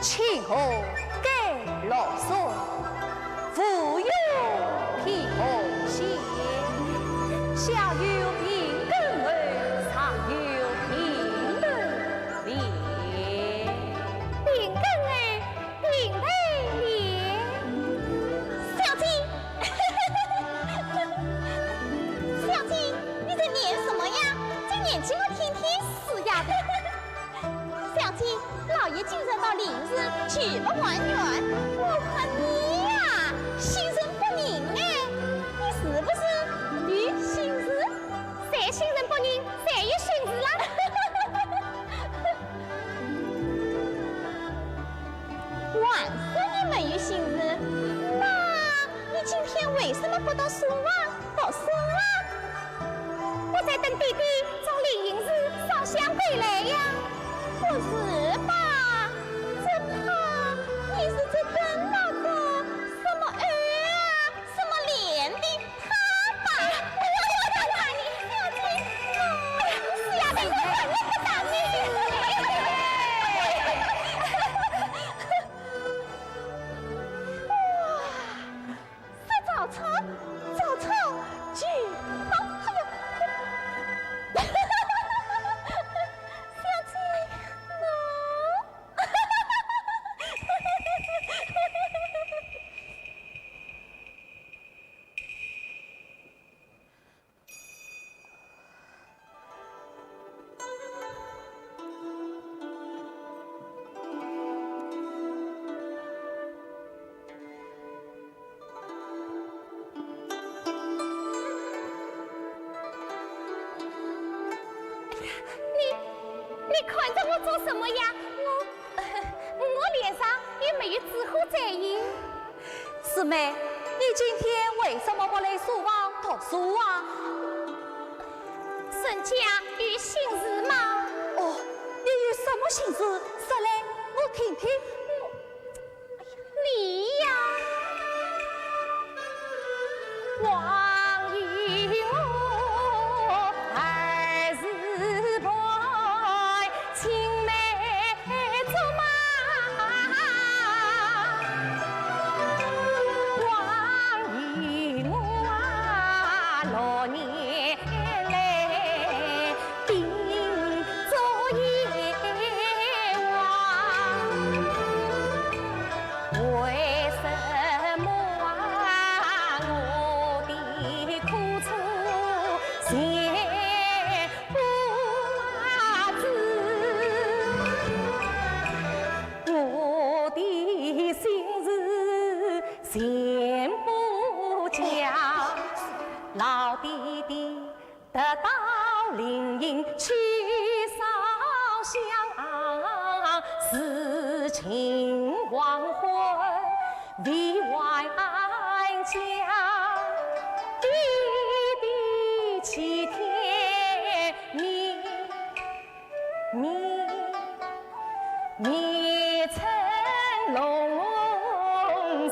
前后给老孙，富有天后仙，下有平等儿，上有平等脸。平等儿，平等脸。小姐，小姐，你在念什么呀？这年纪我天天死呀的。小姐，老爷今日到临日，举不还原，我看你呀，心神不宁哎，你是不是女心事？谁心神不宁，谁有心事啦？晚上你没有心事，那你今天为什么不到书房读书啊？我在等弟弟从灵隐寺烧香回来呀。不是吧？这怕你是在等那个什么儿啊，什么脸的他吧？我打你，小姐，是呀，但是我不打你。哇，这早操，举报！你看着我做什么呀？我脸上也没有纸糊在意。师妹，你今天为什么不来书房读书啊？沈家有心事吗？哦，你有什么心事？说来我听听。你呀，王姨我儿是婆，青梅竹马，王姨我6年来定做阎王。林荫起烧香，思亲黄昏为外家，弟弟齐天灭成龙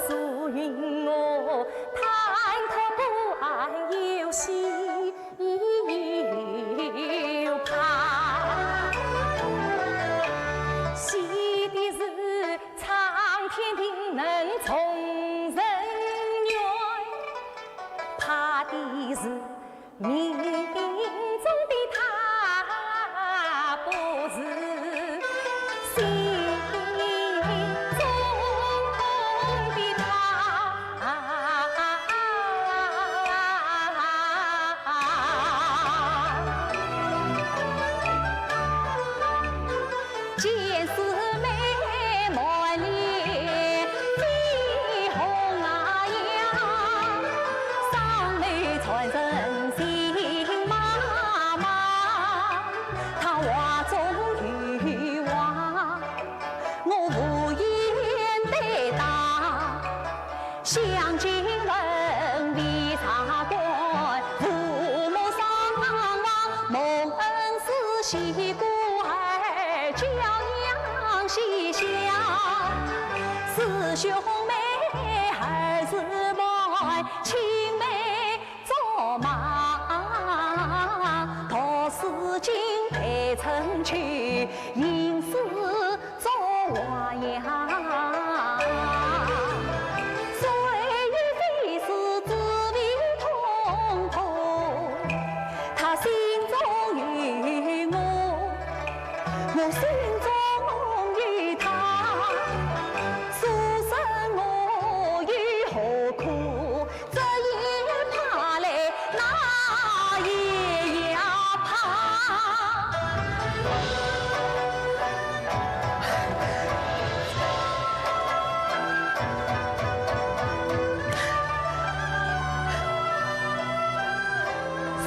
树云我滩头不安有喜有怕，喜的是苍天定能从人愿，怕的是命中的他不是相敬问为啥关？父母双亡，蒙恩师媳孤儿教养细小，师兄妹儿子们青梅竹马，读诗经配成曲，吟诗作画呀。我心中有他，书生我有何苦？这也怕来，那也要怕。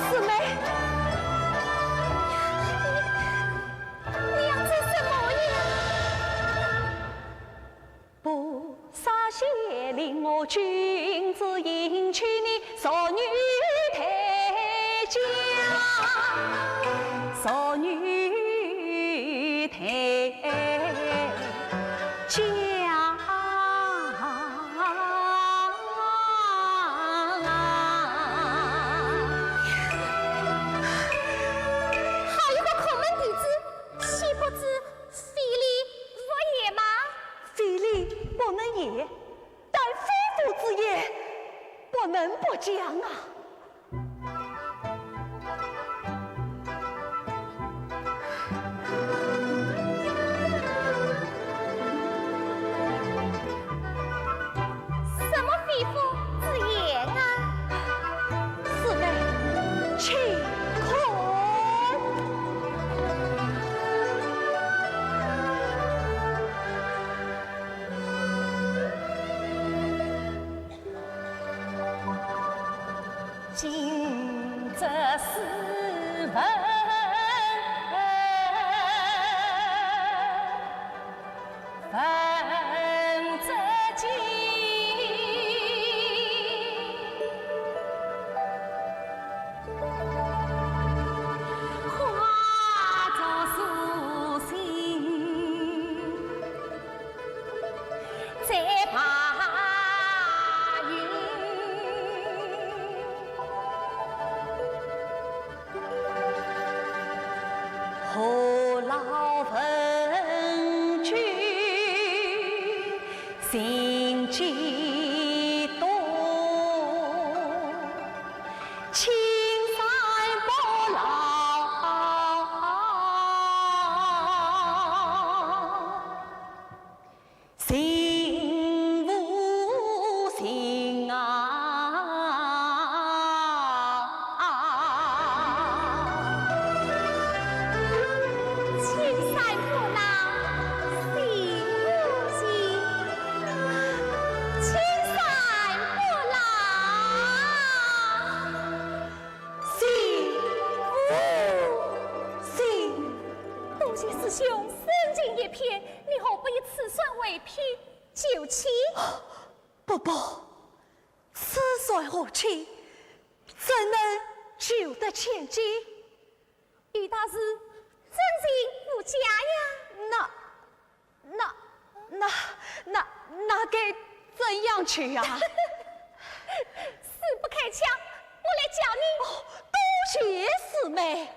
四妹。谢令我君子迎娶你淑女抬家，淑女抬家。好一个孔门弟子，岂不知非礼若也吗？非礼不能也，但非父之言不能不讲啊。什么非父之言啊？四妹，请空。今则斯文，分则精，化作素心，再把何劳分居心激动，青山不老，心无心啊。青偏偏，你何不以此算为聘救妻？不，此算何期？怎能救得千金？与他是真情不假呀。那该怎样去呀？死不开枪，我来教你。多谢四妹。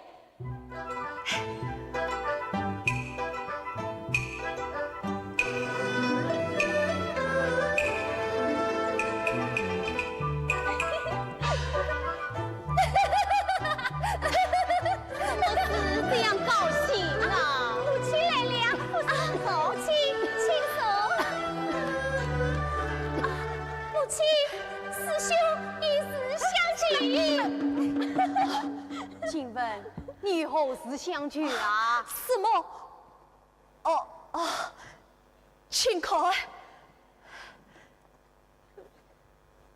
你何时相聚啊？什么？请看，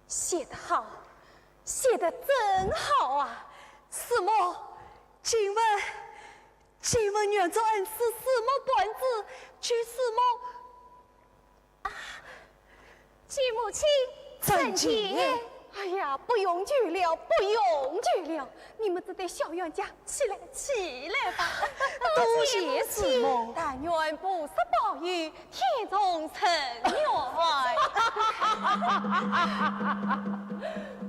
写得好，写得真好啊！什么？请问原作恩师什么本子？据什么？据母亲曾经。哎呀，不用去了，不用去了！你们这对小冤家，起来吧！多谢师母，但愿菩萨保佑，天中成缘。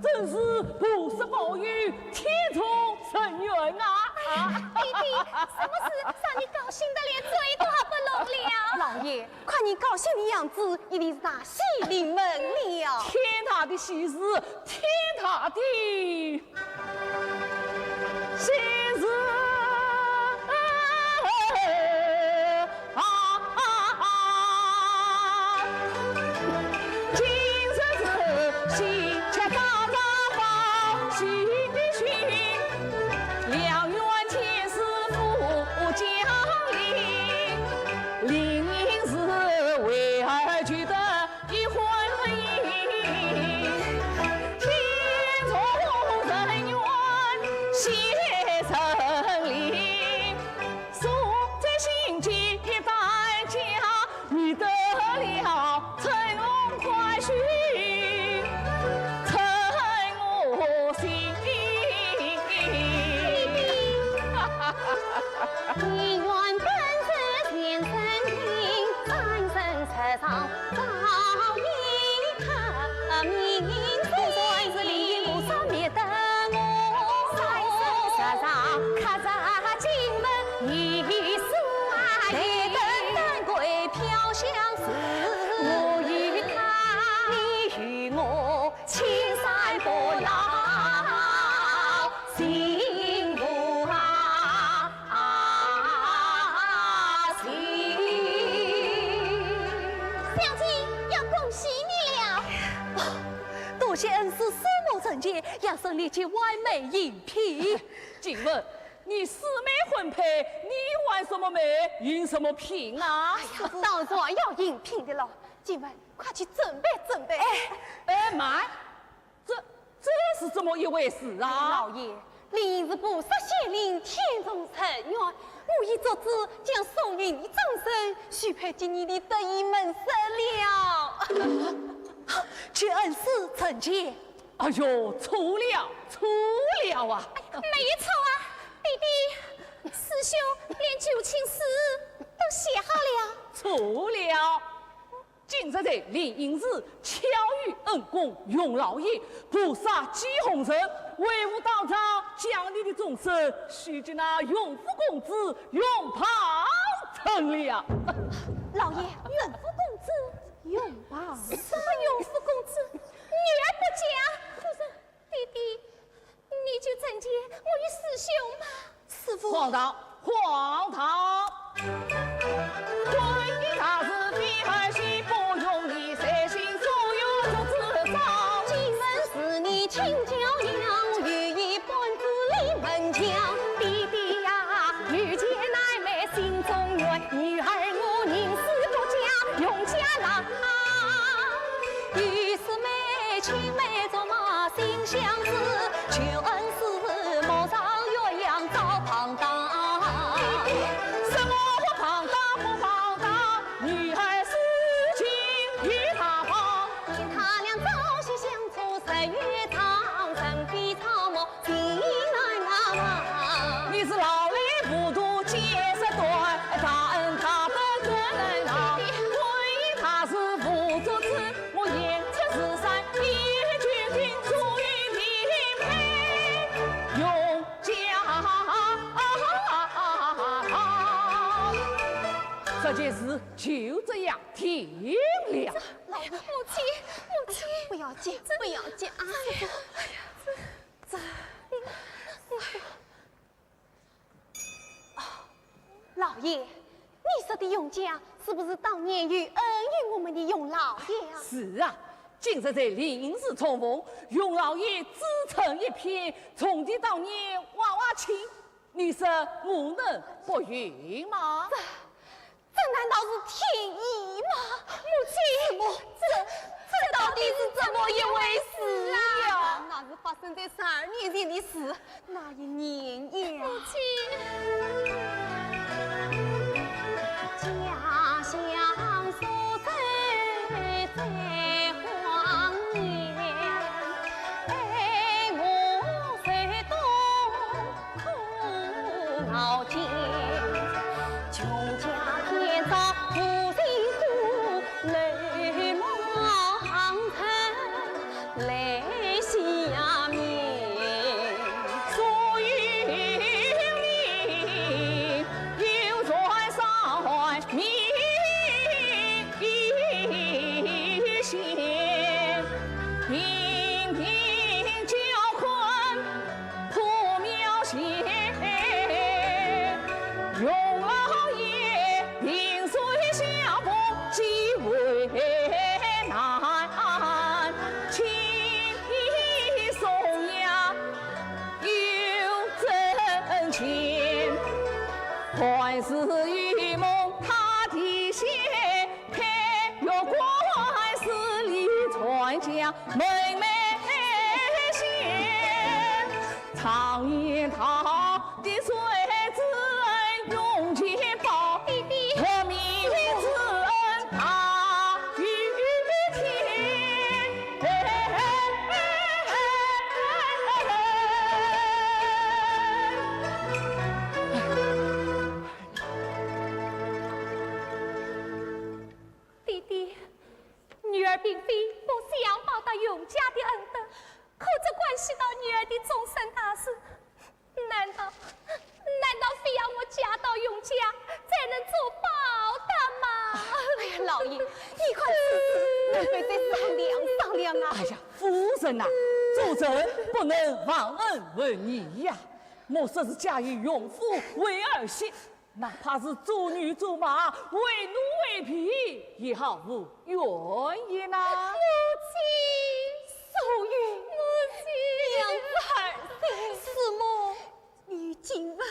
真是菩萨保佑，天中成缘啊！弟弟，什么事让你高兴的连嘴都不拢了？老爷，看你高兴的样子，一定是大喜临门了。天大的喜事，天大的喜事今日是喜鹊大张报喜讯，两院前师傅降临，临时为儿娶得一婚姻，天中人缘谢成林，送在心间大家你得了成快婿，成我心。你愿本是天生听，三生石上早已看明算是离不上灭得我，三生石上刻着经文一算，雷灯丹桂飘相思，我与他，你与我青山不老，幸福小姐要恭喜你了。多谢恩师师母成见，要送你去完美饮品。请问你四妹婚配，你玩什么媒，饮什么品啊？当然要饮品的了，今晚快去准备。妈，这是怎么一回事啊？老爷，临是菩萨显灵，天中成缘，我已作主将送与你终身，许配今年的得意门生了。去恩师成见。哎呦，错了啊！没有错啊，弟弟，师兄连旧情诗都写好了。错了。今日在灵隐寺巧遇恩公永老爷，菩萨祭红尘，为吾道场将你的终身许给那永福公子永袍成了。老爷，永福公子，永保。什么永福公子？女儿不嫁，可是弟弟，你就承接我与师兄吧。师傅，荒唐！对你大事必还须不用你随心所欲做自造。今日是你请教了，予以本子立门墙。弟弟呀，遇见奶妹心中愿，女儿我宁死不嫁永家郎。与师妹青梅竹马心相知，求恩师莫上岳阳找旁当。什么旁你是老来糊涂见识短，大恩他不可能饶。为他是父主子，我言出是山，一句听出于匹配，永家这件事就这样停了。老母亲，不要紧，不要紧啊！老爷，你说的永家是不是当年与恩于我们的永老爷啊？是啊，今日在临时重逢，永老爷自成一片，从前当年娃娃亲，你说我能不允吗？这难道是天意吗？母亲，这到底是怎么一回事啊？那是发生在12年前的事，那一年呀，母亲，家乡所在在荒野，爱我在东苦恼间。穷家天造不幸福，泪满城泪下面。所以你又在上海明显，频频叫困破庙前。永老爷临水下坡极为难，情意颂扬有真情，还是与梦他的线，看月光是里传家妹妹仙，常言他的水用钱宝，和民之恩大于天。弟弟，女儿并非不想报答永家的恩德，可这关系到女儿的终身大事，难道非要我嫁到永家才能做报答吗？哎呀，老爷，你快能非再商量啊！哎呀，夫人呐，主人不能忘恩为义呀。莫说是嫁与永父为儿媳，哪怕是做女做马，为奴为婢，也毫无怨言呐。母亲，受孕，母亲，娘子儿媳，师母，你今晚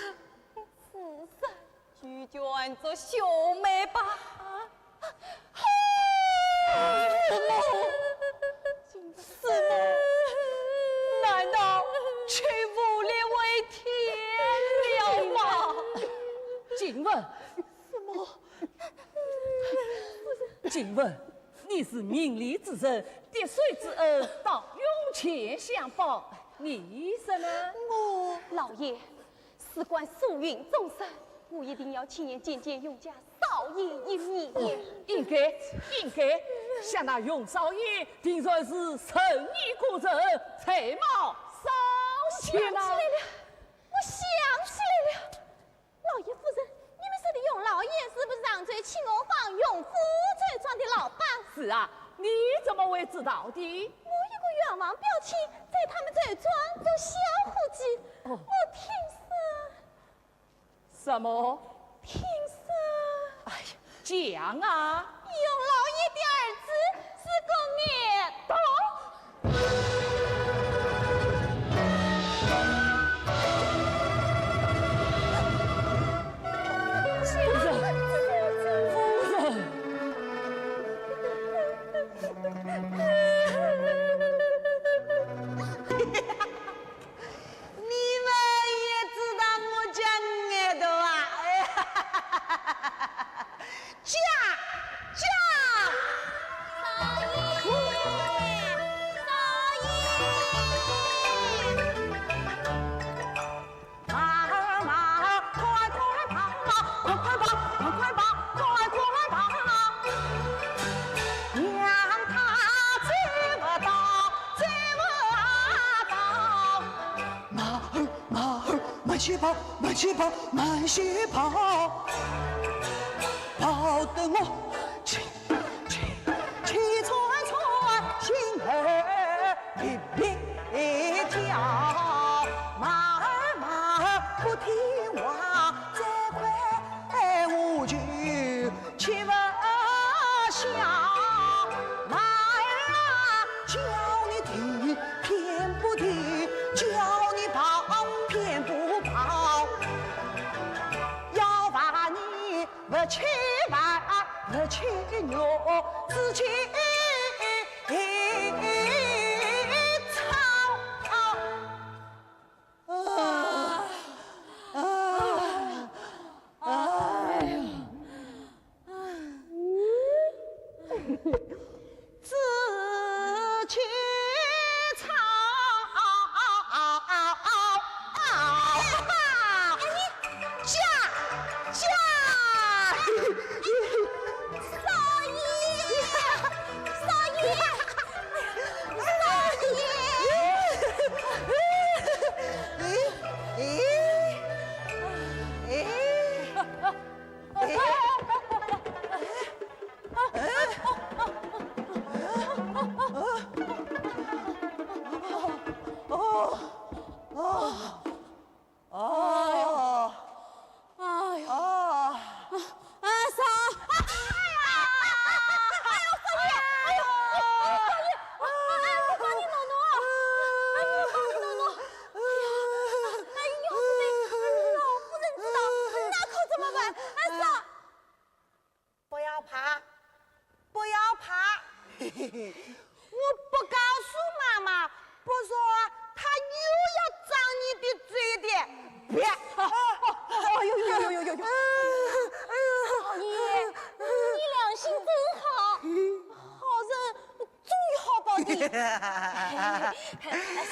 此生就卷做兄妹吧。师母，难道去无力为天了吗？请问，请问，你是明理之人，滴水之恩当涌泉相报，你意思呢？老爷，事关夙愿终身，我一定要亲眼见见永家少爷一面。应该，像那永少爷，听说是生意过人，才貌稍显呐。我想起来了，老爷夫人，你们说的永老爷是不是上嘴青娥坊永福村庄的老板？是啊，你怎么会知道的？我有个远房表亲在他们这庄做小伙计，我听说。什么？听说，哎呀，讲啊！永老爷的儿子是个灭刀。夫人，你们也知道我讲爱的啊？嫁跑，慢些跑，慢些跑，跑得我气喘喘，心儿噼噼跳，马儿不听话，这块我就气不消。马儿啊，叫你停，偏不停；叫你跑，偏不跑。要把你不去玩，不去牛，自己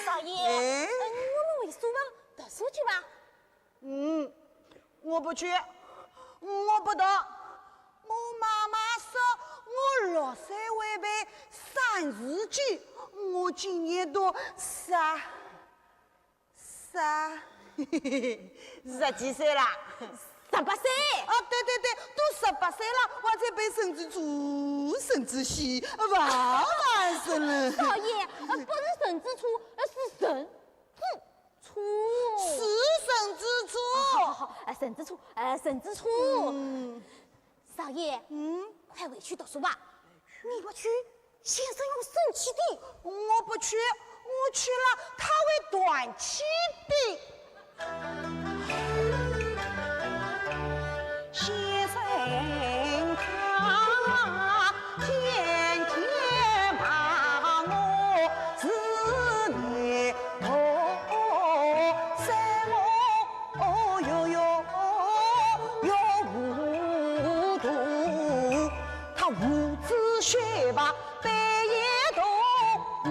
少爷，我们回书房读书去吧。我不去，我不读。我妈妈说我6岁会背3字句，我今年都10几岁了。18岁。啊，对，都18岁了，我才背生字粗、生字细，完生了。少爷，不是生字粗，是生字粗。是生字粗。好，生字粗，生字粗。少爷，快回去读书吧。你不去，先生有生气的。我不去，我去了，他会断气的。先生他天天骂我是泥头，生我又糊涂，他胡子雪白背也多，你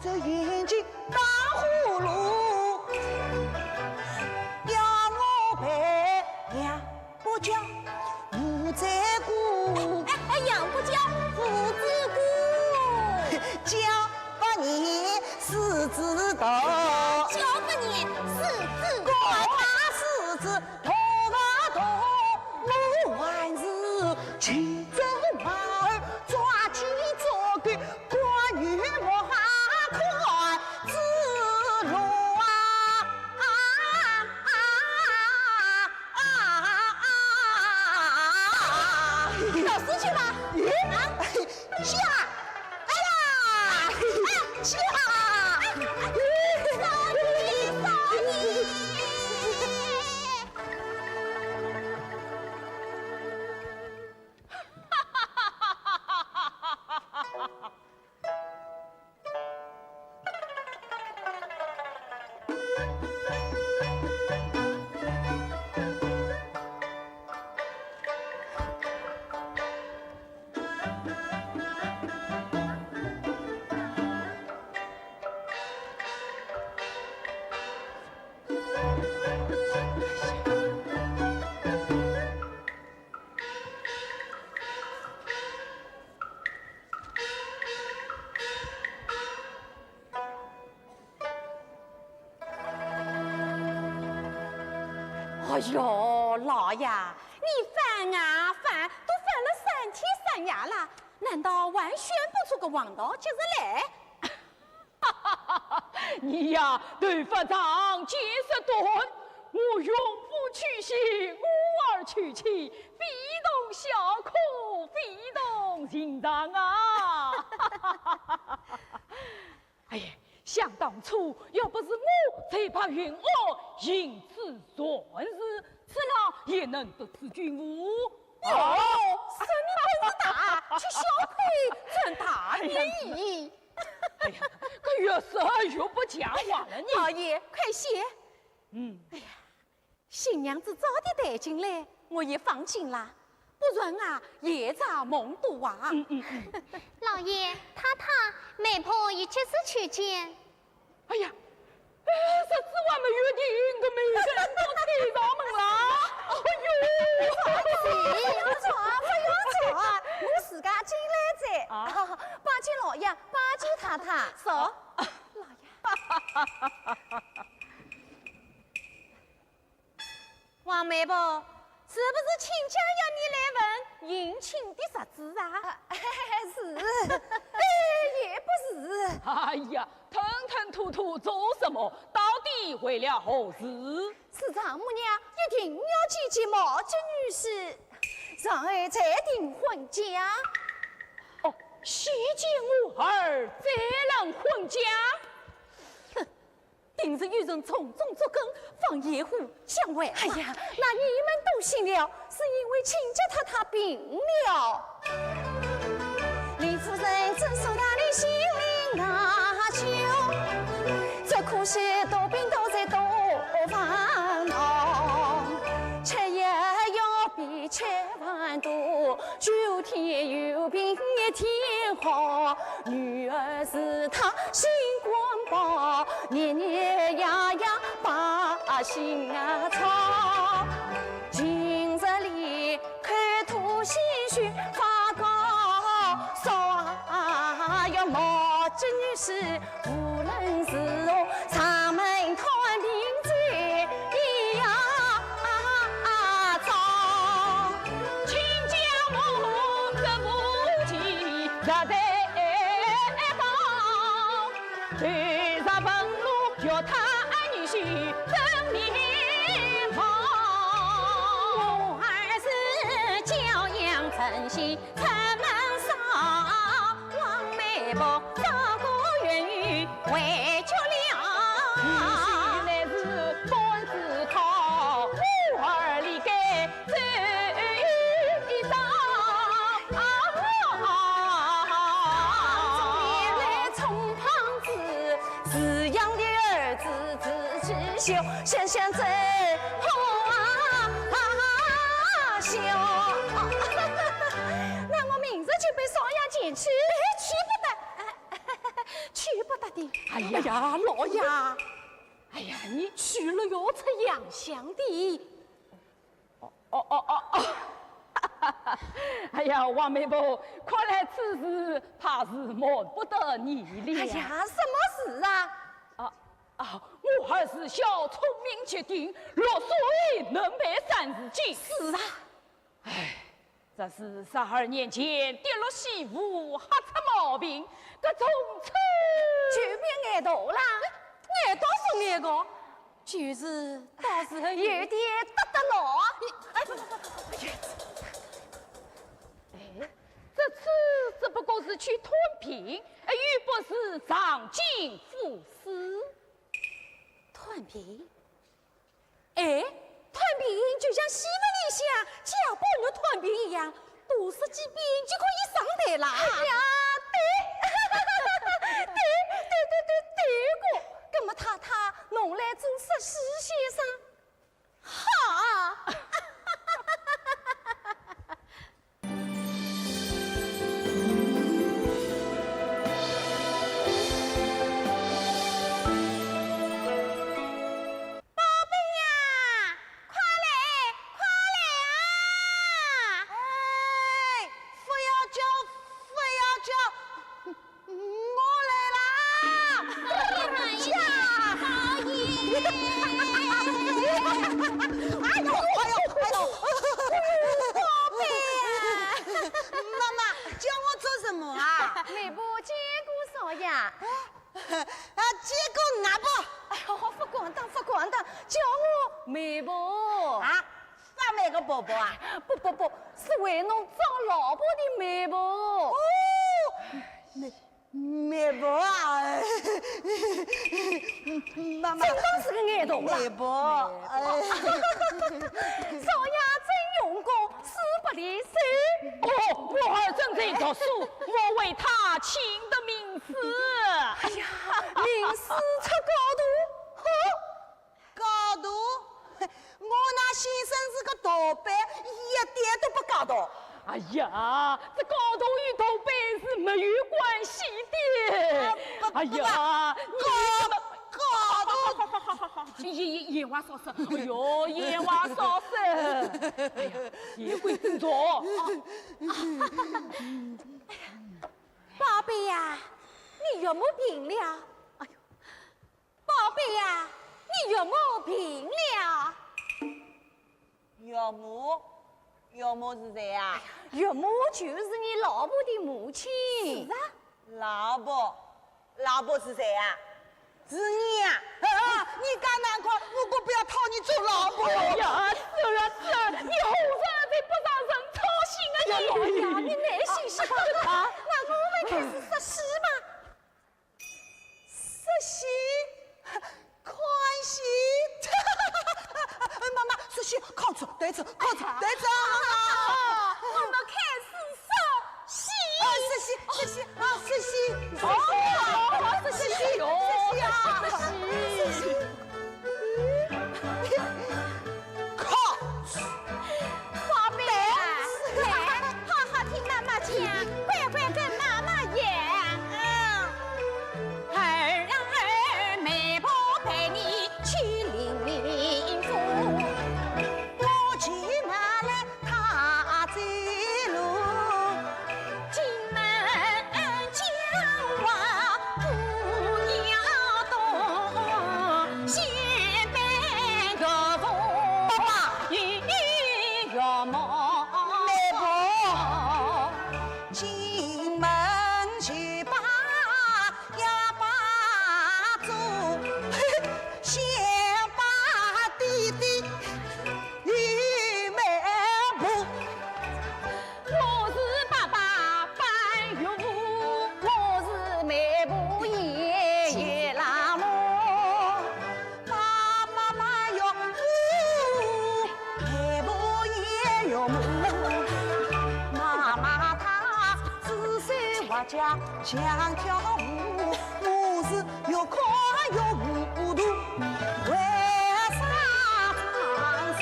这眼睛打呼噜，要我背两不叫无在顾，养不教，父之姑。教把你四字头，教把你四字管他四字头啊头，我还是骑着马儿抓鸡做狗，关于我快自路读书去吧。去啊！哎呀！去啊！少爷。哎呦，老爷，你翻啊翻，都翻了3天3夜了，难道还选不出个王道就是来？哈哈哈哈！你呀，对法场见识多，我永不取信，无儿娶妻，非同小可，非同寻常啊！哎呀，想当初要不是我才把云娥引此传世，此郎也能得此君无。哦，生你本事大，却小亏赚大年矣。哎呀，可越说越不讲话了你。老爷，快些！哎呀，新娘子早点带进来，我也放心啦。不然啊，夜长梦多啊。老爷、太太、媒婆已及时去见。哎呀，这次我们约定个每个人都推上门啦。不要吵，不要吵，我自家进来在。巴结老爷，巴结太太。走，老爷。王媒婆，是不是亲家要你来问迎亲的日子啊？是，也不是。哎呀，吞吞吐吐做什么？到底为了何事？是丈母娘一定要见见毛家女士，然后再订婚嫁。哦，喜见我儿，再能婚嫁？定是有人从中作梗，放野虎向外。哎呀，那你们都信了，是因为亲家太太病了。李夫人正受他的心灵难求，这可惜多病都在多烦恼，吃也要比吃饭多，9天有病1天好，女儿是他心光宝，年年呀呀把心啊操，今日里开吐鲜血发高烧啊，要毛家女士无论是哦上门看病在呀早，亲家我这不急，rather对上本路叫他女婿真面貌，我儿是教养诚信出门上，王媒婆照顾园女为绝了。女婿乃是官子讨，我儿理该走一遭。原来从胖子饲养的儿子自己修，想想真好笑。那我明日就被少爷捡去，去不得的。哎呀，老爷，哎呀，你去了要出洋相的。哎呀，王媒婆，看来此事怕是瞒不得你了。哎呀，什么事啊？我还是小聪明绝顶，6岁能办3事情。是啊，哎，这是12年前跌落媳妇，吓出毛病，搿从此就变挨打啦。挨打是挨个，就是倒是有点得牢。这次只不过是去吞平，又不是上京赴死。团平，哎，团平就像西门里下家宝的团平一样，多说几遍就可以上台啦。哎呀，对个，那么太太侬来做实习先生，好。呀？结果俺不，哎呦，不管当，叫我媒婆啊，啥买个宝宝啊？不，是为侬找老婆的媒婆。哦，媒婆啊，妈妈，真当是个爱童啊！媒婆，少爷真用功，死不离手。哦，我儿正在读书，我为他请的名师。哎呀，名师出高高度，我那先生是个盗版，一点都不高度。哎呀，这高度与头辈是没有关系的。哎呀，言话少说，哎呦，言话少说。哎呀，言归正传。宝贝呀，你有没病了？哎呦，宝贝呀，你有没病了？岳母是谁啊？岳母就是你老婆的母亲。是啊。老婆是谁啊？是你呀！你敢难看，我不要讨你做老婆。哎呀，是了，你后生才不让人操心啊你！哎呀，你耐心些啊！那我们开始实习吧。实习，看戏。妈妈，实习，靠左，对着。我们开始实习。实习，实习。靠！宝贝，来，好好听妈妈讲，乖乖跟妈妈演。儿媒婆陪你去领福，我骑马来踏这路，进门讲话不要动，先拜岳父与岳母。媒婆进门去把呀把住，先把弟弟与媒婆。我是爸爸拜岳父，我是媒婆爷爷老母。妈妈哟，媒婆也有母，妈妈她只手画家像跳舞，我是又快又糊涂，为啥长沙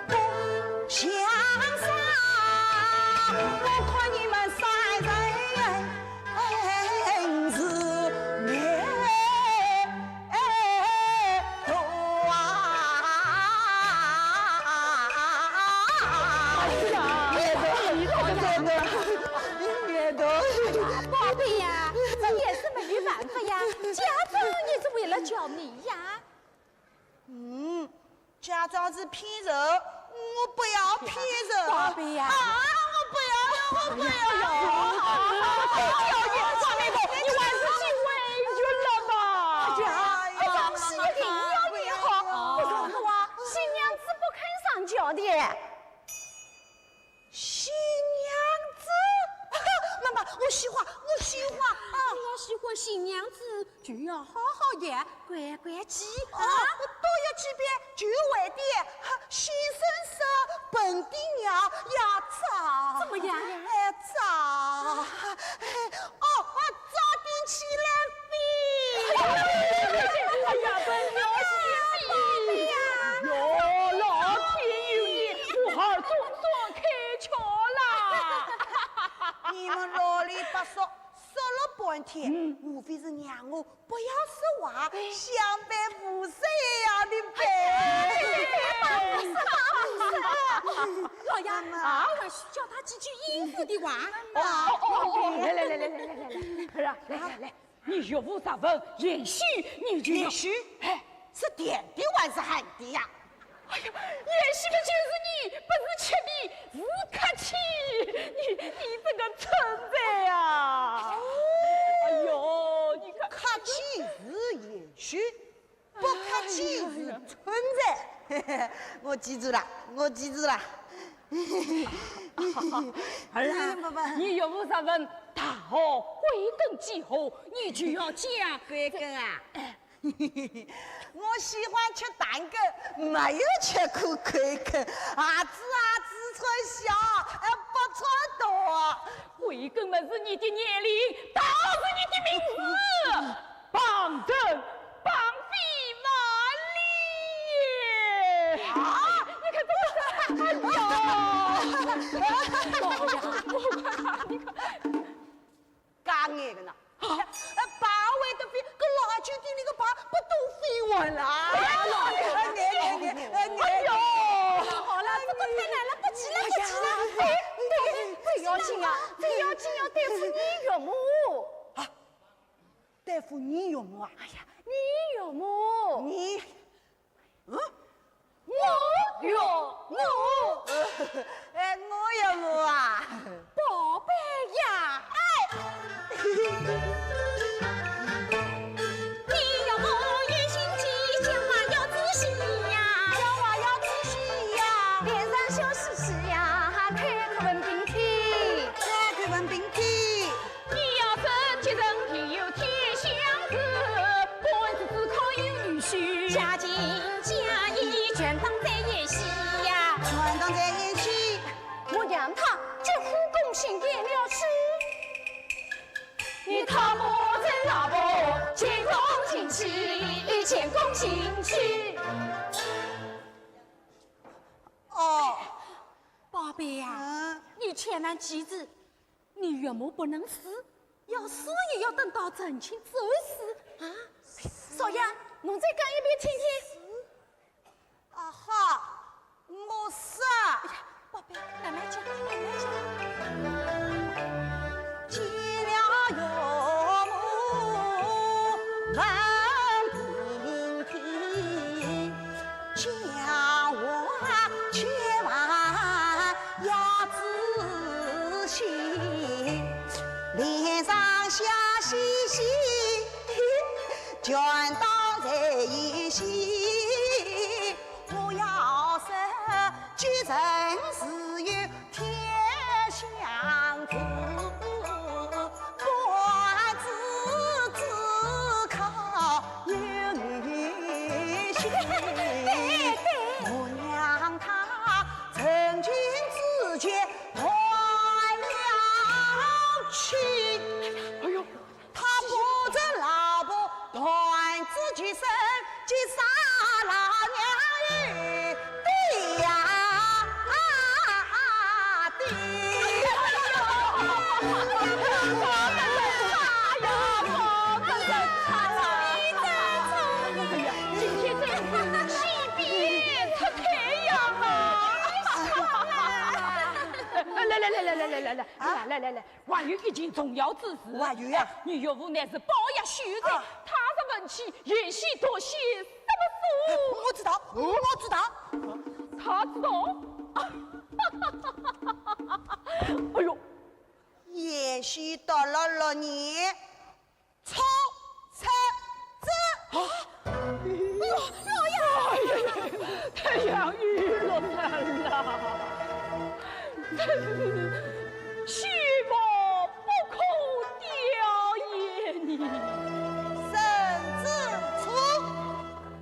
不向上？我看你们三人是媒婆宝贝呀，这也是没有办法呀，家长也是为了教你呀。家长是骗人，我不要骗人。宝贝呀我不要。你万事情委屈了吧？这是一定要你好，不然的话，新娘子不肯上轿的。新娘子，妈妈，我喜欢啊！你要喜欢新娘子，就要好好演，乖乖记啊，多有几遍就会的。先生说本地娘要早，怎么样早？早点起来飞。哎呀，本娘喜呀！哟，老天有眼，我儿总算开窍啦！你们啰里吧嗦说了半天，无非是让我不要说话，像被无声一样的背。老爷快教他几句应付的话。来，你岳父啥问，也许你就也许，是点的还是喊的呀？哎呀，也许的就是你，不是吃的，是客气。你这个蠢材呀！哎呦，你我记住了，我记住了。儿啊，你岳母啥问大好归根几何，你就要讲归根啊。我喜欢吃蛋糕，没有吃过归根。啊子穿小，不穿大。归根嘛是你的年龄，大是你的名字，绑正绑匪万里。啊！你看这个，哎呀！干眼个呢？八位的飞，个垃圾店那个八不都飞完了？哎呦！好了，这个太难了，不急了，不急了。最要紧啊，最要紧要对付你岳母。啊，对付你岳母啊？哎呀，你岳母，你，我岳母，我岳母啊，宝贝呀，哎。你岳母有心机，讲话要仔细呀，讲话要仔细呀，脸上笑嘻嘻呀，开口问病体，开口问病体。你要身体人体有天相子，本子只考有女婿，家境家义全当在演戏呀，全当在演戏。我让他这虎公行点了事。你他不真老婆，前功尽弃，前功尽弃。哦，宝贝呀，你千万记住，你岳母不能死，要死也要等到成亲之后死啊！少爷，侬再讲一遍听听。啊哈，我死啊！宝贝，慢慢讲，慢慢讲。见了岳母问病体，讲话千万要仔细，脸上笑嘻嘻，全当在演戏。我要是举人是有天相子，官子只靠有女婿。我让他成亲之前断了气。哎呦，他不准老婆断子绝孙，去杀老娘与对呀对。今天这西边出太阳了。来，还有一件重要之事。还有呀，你岳父乃是包养秀才，他是问起演戏多戏什么我知道，我知道。他知道。哎呦，延续到了6年，冲出子。太阳雨落山了，真是虚我不可吊也你。生子出，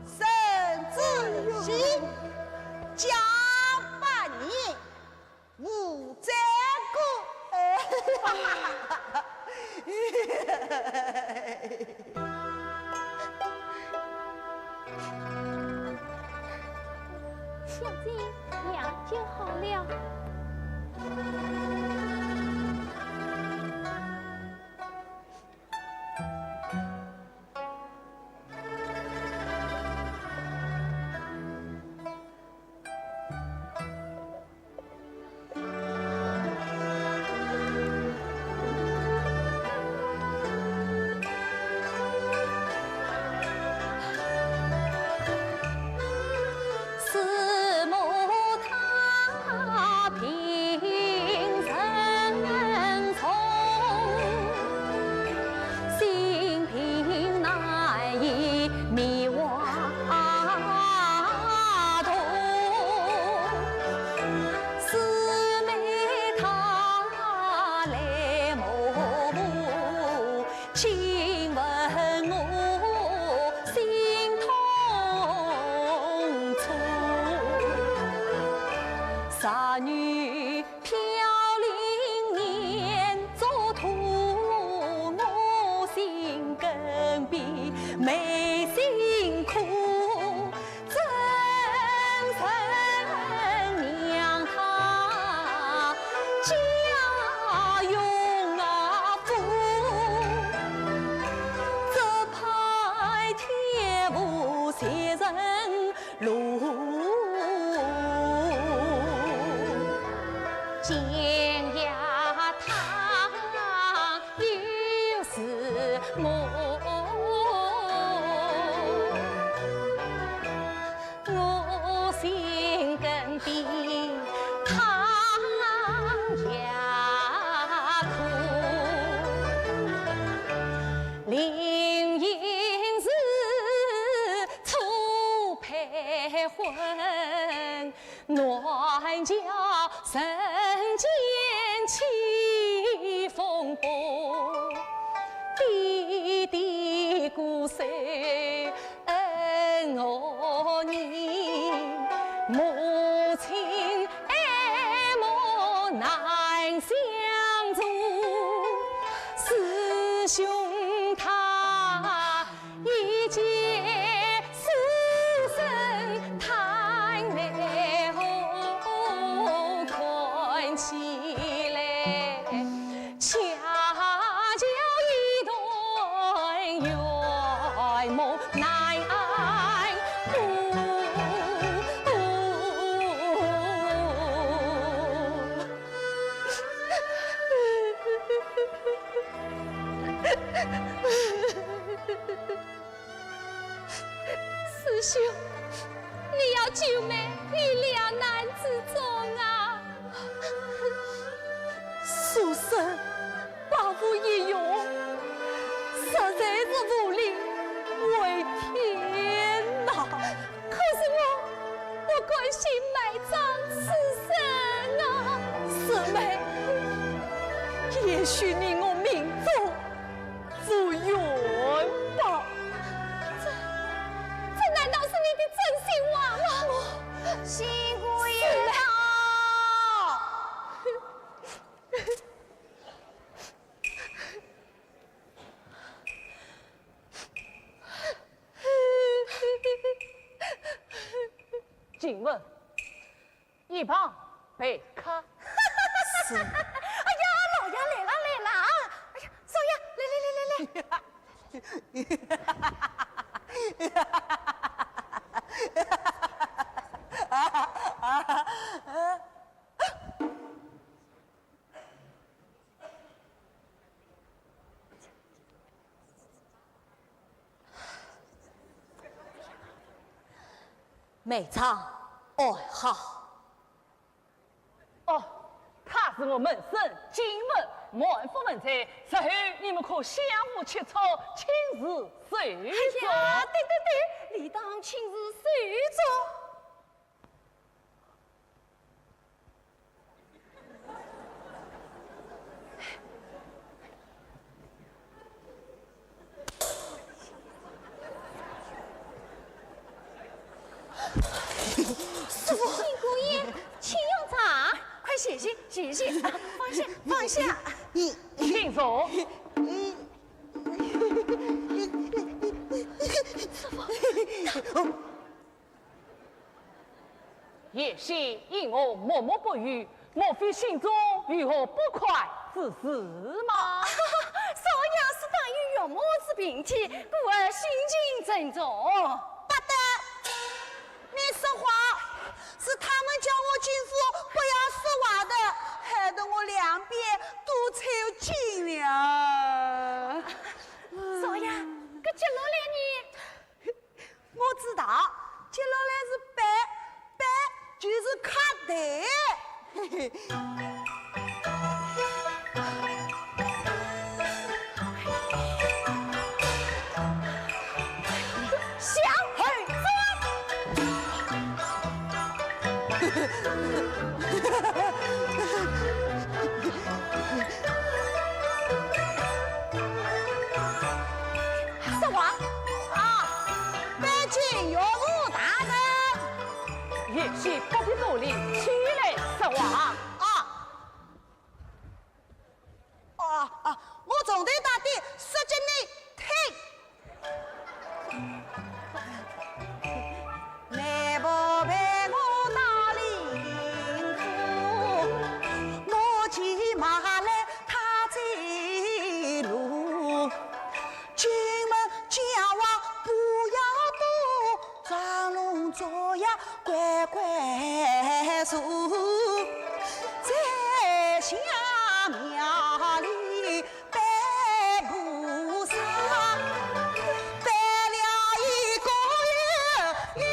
生子喜，家8年无再过。小子，娘就好了。傻女飘零年做土，我心更比没辛苦。真神娘她家用啊富，这派铁布写人路。尖牙汤又是我心更比汤家苦。灵隐是初配婚，暖家人间起风波，弟弟孤身恩我你，母亲爱慕难相助，师兄他一见师生谈来后看起来，恰巧一段圆梦难顾。师兄，你要救妹于两难之中啊！书生把父一用，实在是无力为天呐！可是我关心埋葬此生啊！师妹，也许你我命中无缘吧。这难道是你的真心话吗？辛苦也好。请问一旁被卡是。哎呀，老爷来了来了啊！哎呀，少爷，来。美长，哦好。哦，他是我门生进门满腹文采，日后你们可相互切磋，亲自受哎呀，对，理当亲自受着。师傅，辛苦也，请用茶。快谢谢，谢谢，放下，放下。请坐。也许因我默默不语，莫非心中有何不快之事吗？少爷是当于岳母之病体，故而心情沉重。不得，你说话是他们叫我进府不要说话的，害得我两边都抽筋了。少爷，搿接落来呢？我知道，接下来是办就是卡台。嘿嘿。向后说话啊！北京岳母大人。也许不必多礼，起来。话。我从头到底说给你听。内婆陪我到灵府，我骑马来他走路。进门叫我不要躲，装聋作哑乖乖坐，在下庙里拜菩萨，拜了一个又一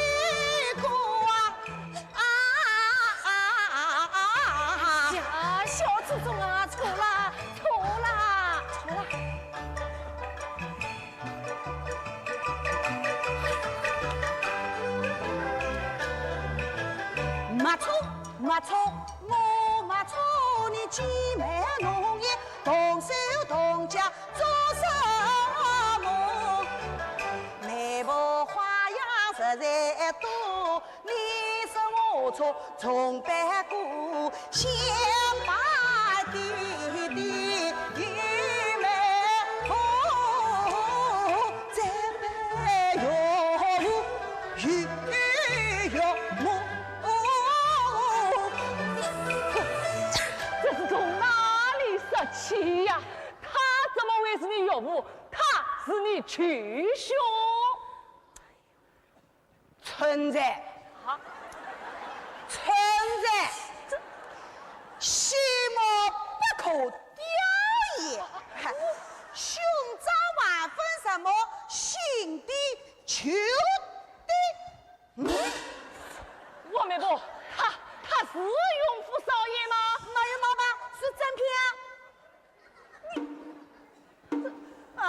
个呀，小祖宗啊，错了。没错，我没错，你姐妹侬也同手同脚做什么？内婆花样实在多，你说我错，从白过想把弟弟妹妹再拜哟哟哟我。气呀！他怎么会是你岳母？他是你曲兄。存在啊，存在，西莫不可雕也。兄长万分什么？心地求的。我妹婆，他是永福少爷吗？哪有毛病？是真品啊！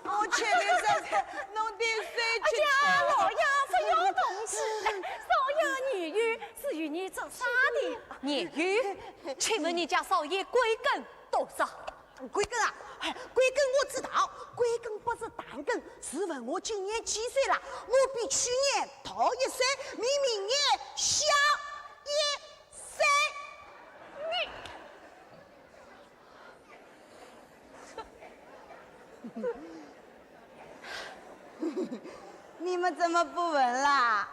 我前面刚才弄点水去哎呀，老爷不要动气，少爷女婿是与你做啥的？年余，请问你家少爷贵庚多少？贵庚啊？贵庚我知道，贵庚不是大庚。试问我今年几岁了？我比去年大1岁，比明年小1岁。你们怎么不闻啦？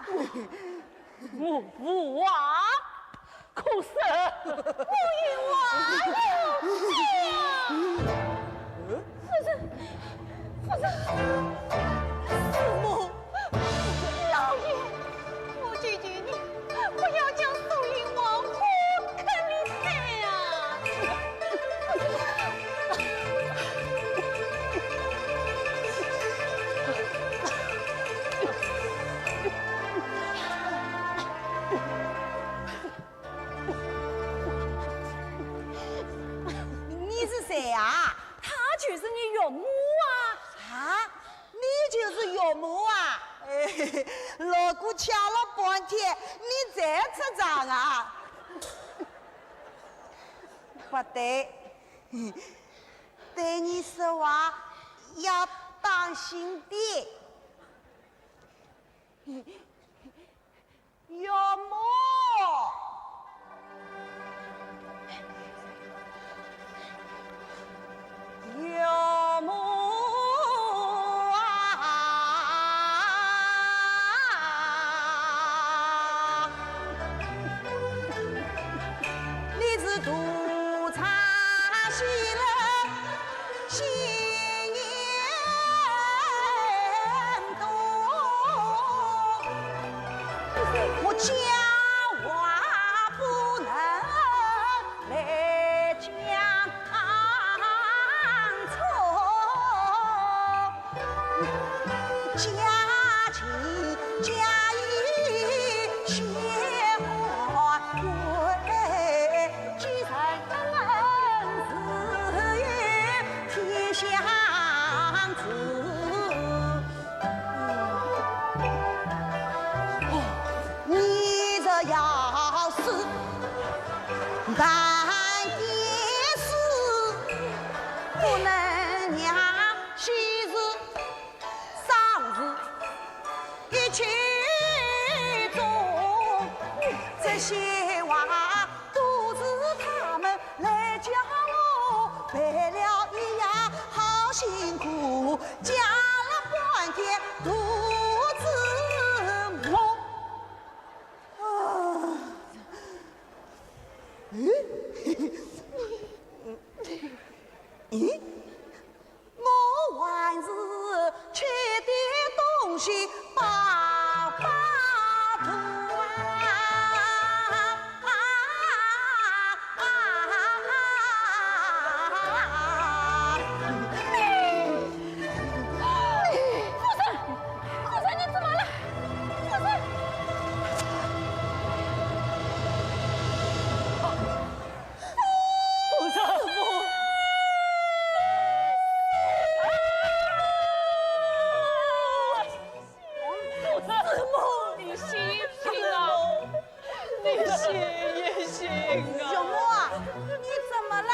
我父娃，可是我与娃有罪啊！父母，老爷，我求求你，不要将素英王祸看你开啊！你是谁呀？他就是你岳母啊！啊，你就是岳母啊！哎，老姑抢了半天，你才出场啊？不对，对你说话要当心点。岳母，岳母啊，你是独唱戏了心眼多，我讲话不能来讲错，家亲家义血花贵，几层恩是与天相知。你这要是办件事，不能让喜事丧事一起做，这些话叫我陪了一夜好辛苦，加了半天肚子痛。咦，我还是缺点东西把把头小莫啊，你怎么了？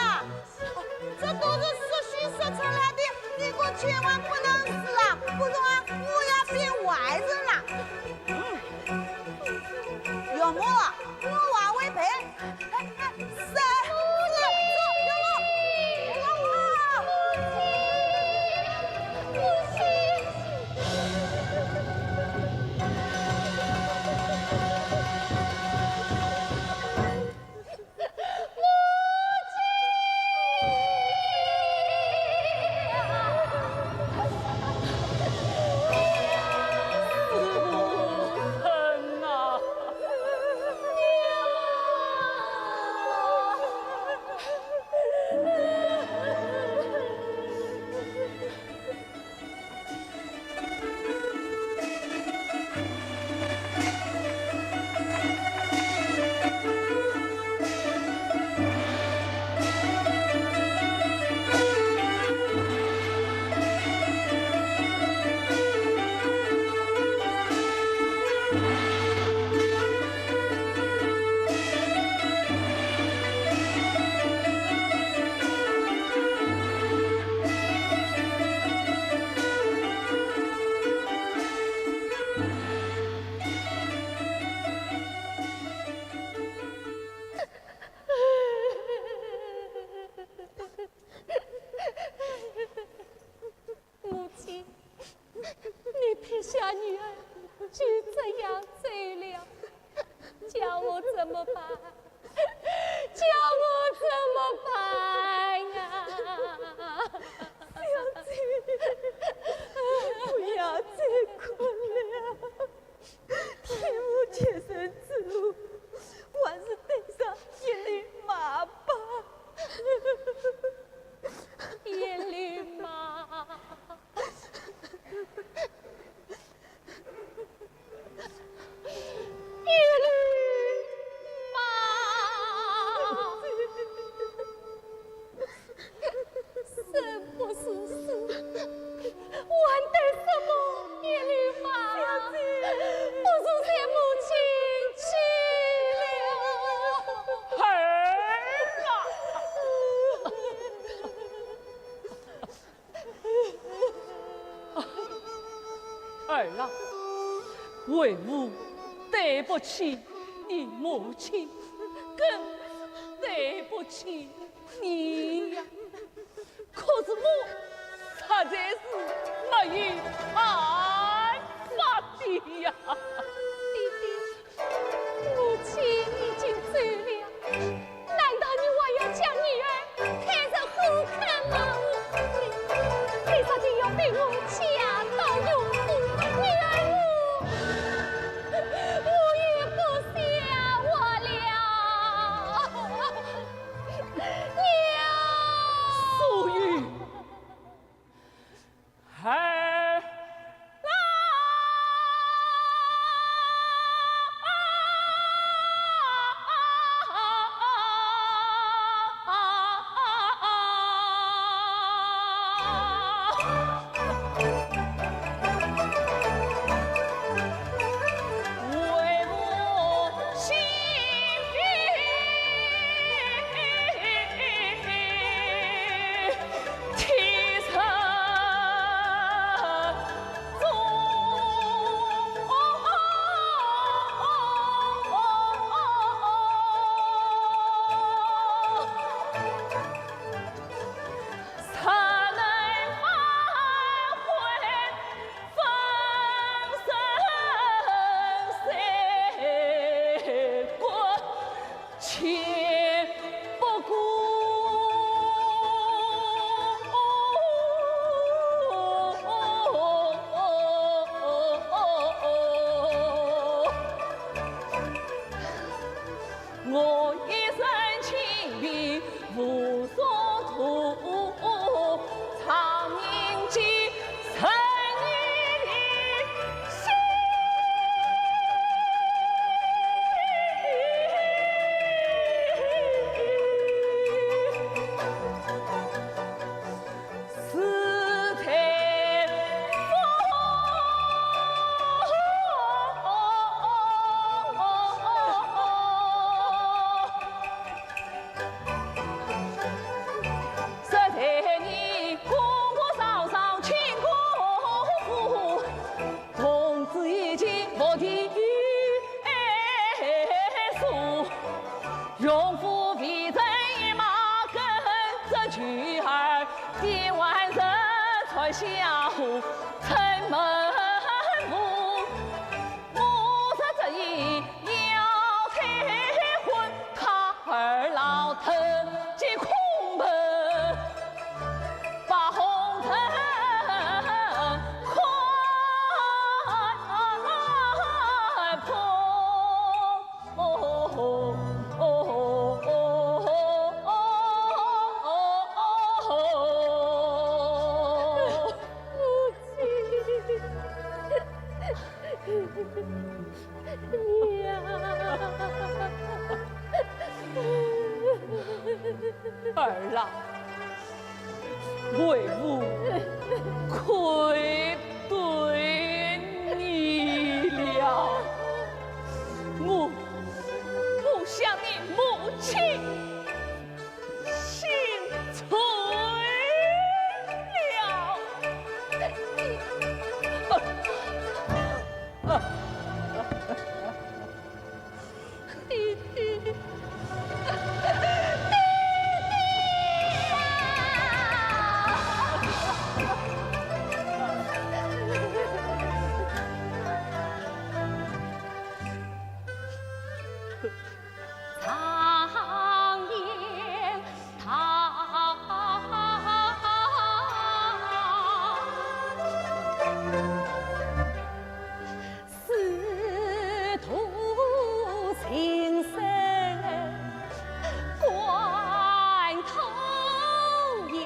这都是实虚实成来的，你可千万不能死啊，不然我要变外人了。小莫啊，我还会赔。谁？母亲，你撇下女儿就这样走了，叫我怎么办？叫我怎么办啊？小姐，不要再哭了，天无绝人之路，还是带上一缕马吧。一缕马，一缕马，是不是玩的什么一缕马？不是在母亲去了。儿啊，为吾对不起你母亲，更对不起你呀。可是我实在是没有办法的呀。弟弟，母亲已经走了，难道你还要将女儿看成后看吗？为啥就要被我掐到永恒？女儿我也不想我了，娘。素玉，儿啊！前不顾。我一生清贫无所图，常铭记曾你的心。死在实在你公公嫂嫂亲姑父，同志已经莫提数，用夫必争一马跟着女儿，点完人传下户城门户，母子这一要退婚，他二老头即空门。把红尘快儿郎，为母愧对你了，我想你母亲心碎了。弟弟。常言他司徒情深，关头阳。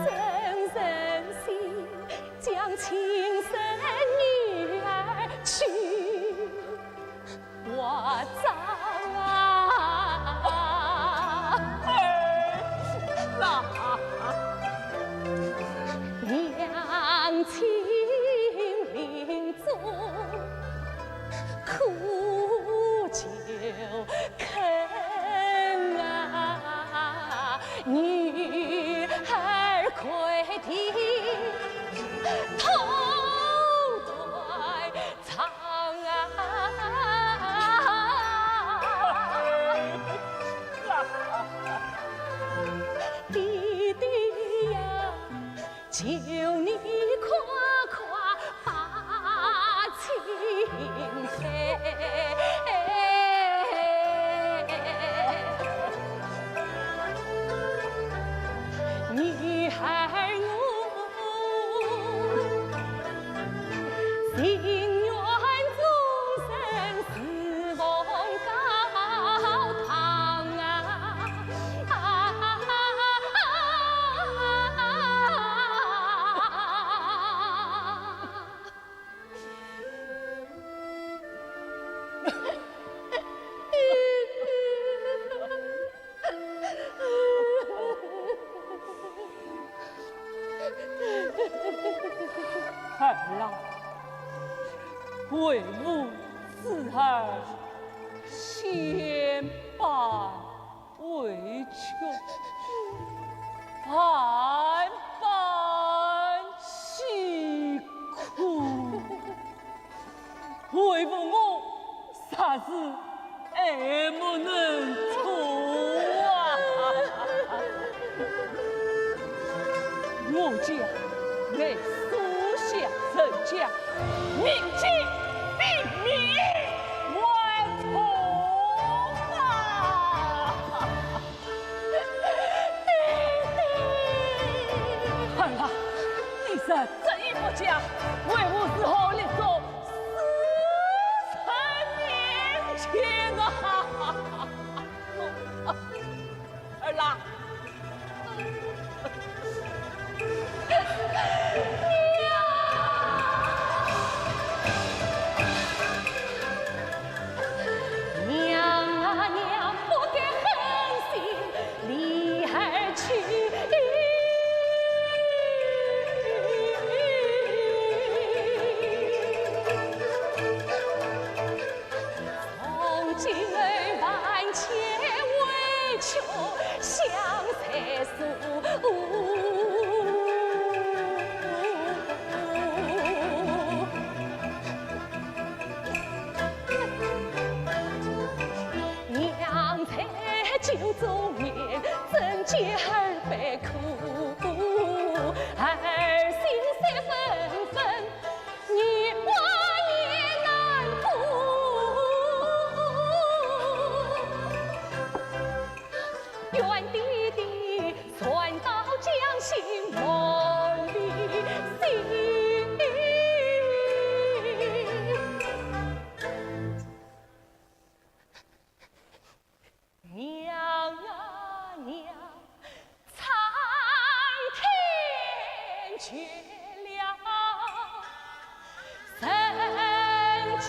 真忍心将亲生女儿娶我丈娘亲临终苦求恳啊，女儿跪地头对苍弟弟呀，求你夸夸把情费。女儿我心愿终身侍奉高堂儿郎，为母子儿千般委屈，万般辛苦，为父我啥事也不能做啊！我将来所想成铭记并免万重啊！儿啊，你是这一不讲，为吾日后立足40年前啊！儿啦。酒中年，怎见儿悲哭？儿心塞纷纷，女娃也难顾。愿弟弟传到江心梦里心。娘啊娘，苍天绝了神经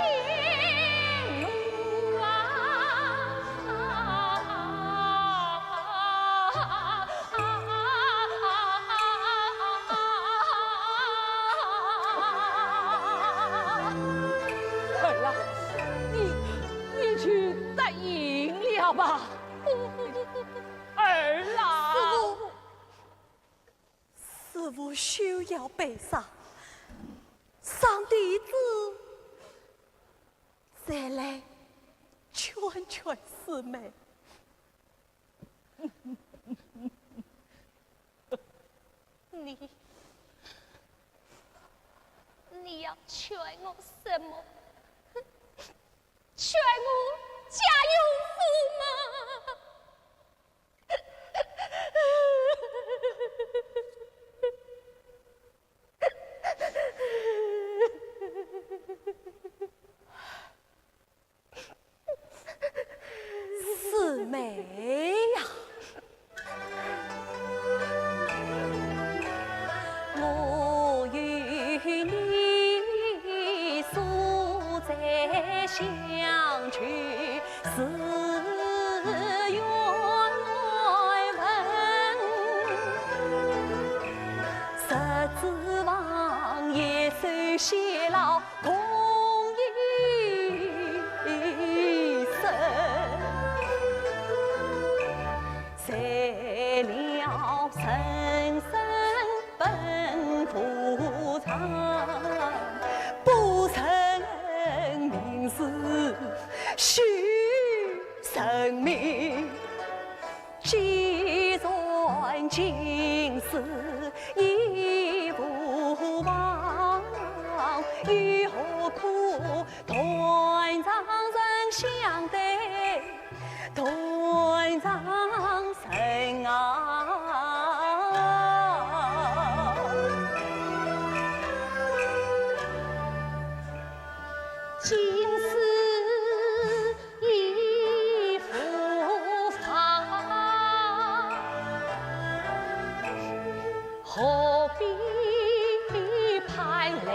路啊！儿啊，你去带饮料吧。儿啊，师父休要悲伤，上弟子再来劝劝师妹。你要劝我什么？劝我家有福吗？师妹呀，我与你素在相聚是缘分，十指房也手偕老共一生。才了生生奔赴长，不成名字续生命。既然今世已不忘，又何苦断肠人相对？断肠人啊！今世已复放，何必盼来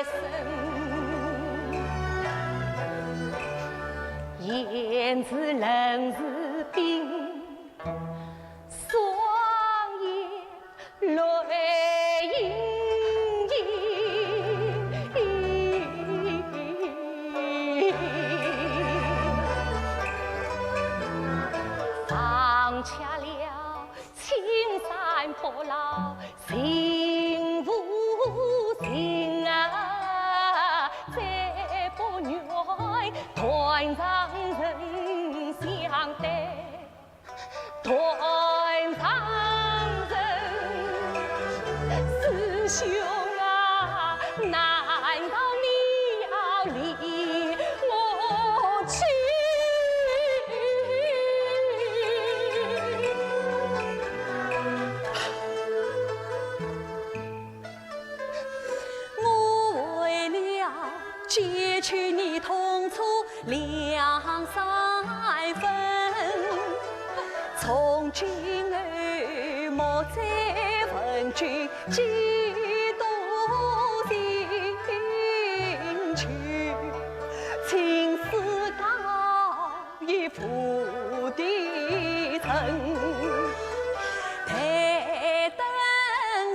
生？言之人是冰，双眼泪盈盈。放下了青山不老心无情啊，再不愿断肠人相对。难道你要离我去？我为了结去你同处两三分，从今儿莫再问君几多情趣，情丝高于菩提城，陪等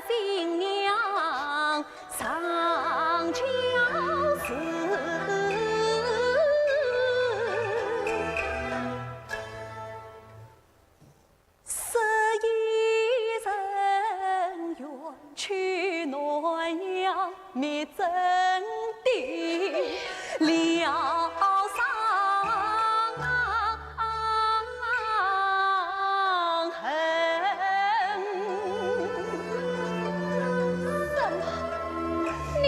新娘上桥寺。十一人远去南阳灭真谛了伤痕。什么？你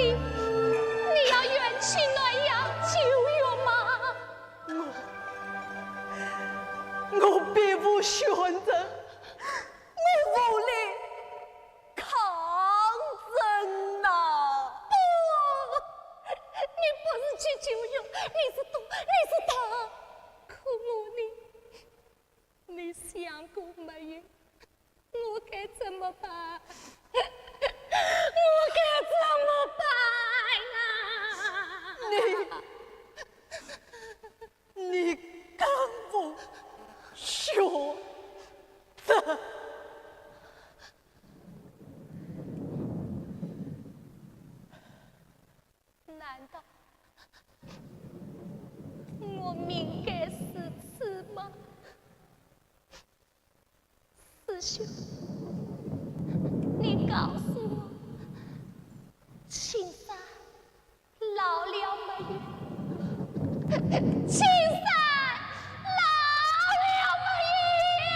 要远去南阳救援吗？我别无选择，我无力抗争呐、你不是去救援，你是他。可你想过没有？我该怎么办？我该怎么办啊？你敢不选择？难道我命该是此吗？师兄，你告诉我，青山老了没有？青山老了没有？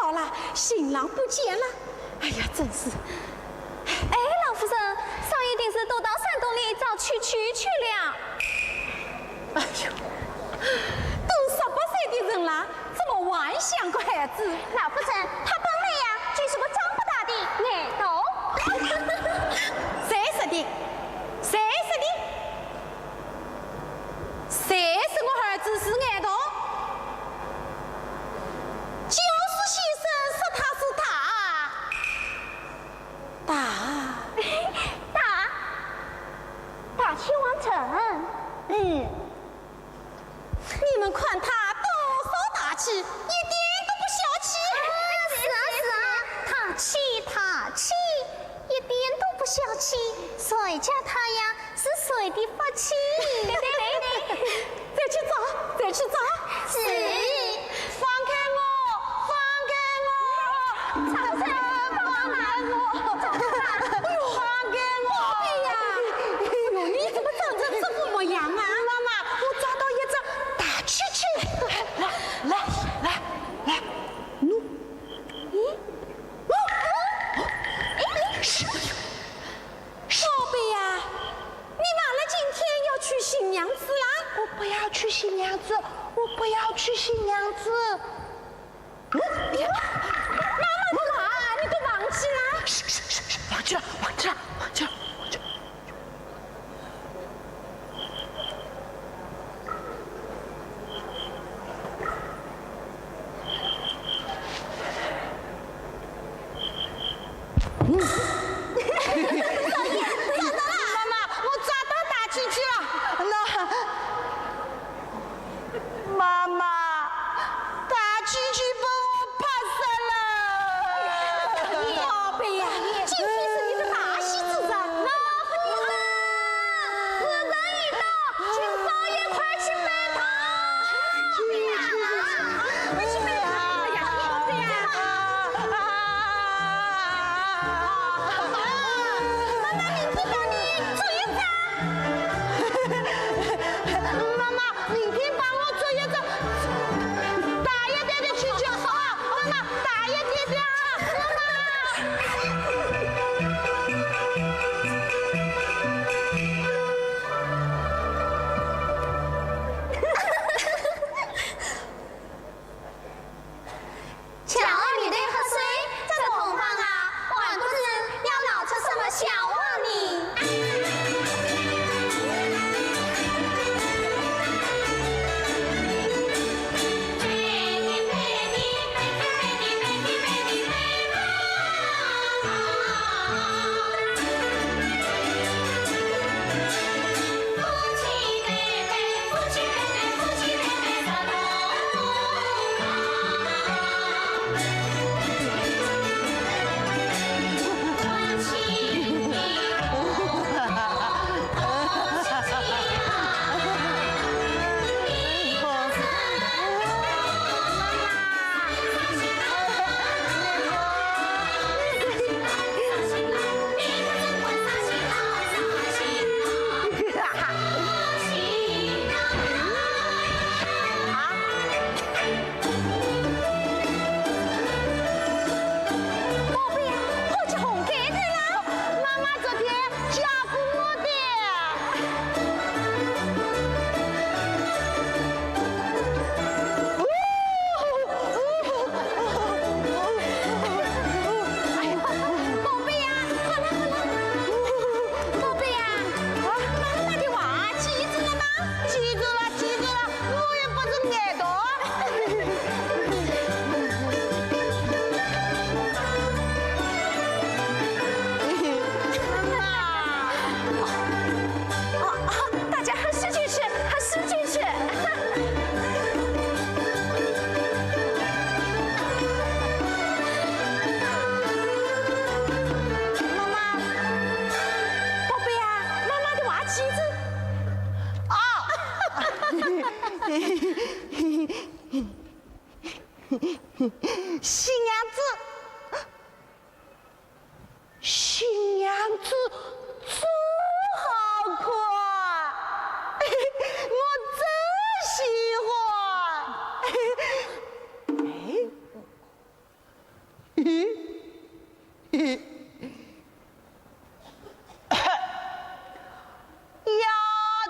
到了，新郎不见了。哎呀，真是！哎，老夫人，少爷定是都到山洞里找蛐蛐去了。哎呦，都18岁的人了，怎么还像个孩子？老夫人，他本来呀就是个长不大的矮头。谁说的？谁说的？谁是我儿子是矮头？就是先生说他是大器晚成。你们看他多少大气，一点都不小气。是啊，他气，一点都不小气。谁家他呀是谁的福气？对。再去找。是。放开我！放开我！长生，放开我！放开我！哎呀，你怎么长成这副模样啊？妈妈，我找到一只大蛐蛐。来，喏，宝贝呀，你忘了今天要去新娘子啦？我不要去新娘子，我不要去新娘子。妈妈的话，你都忘记了？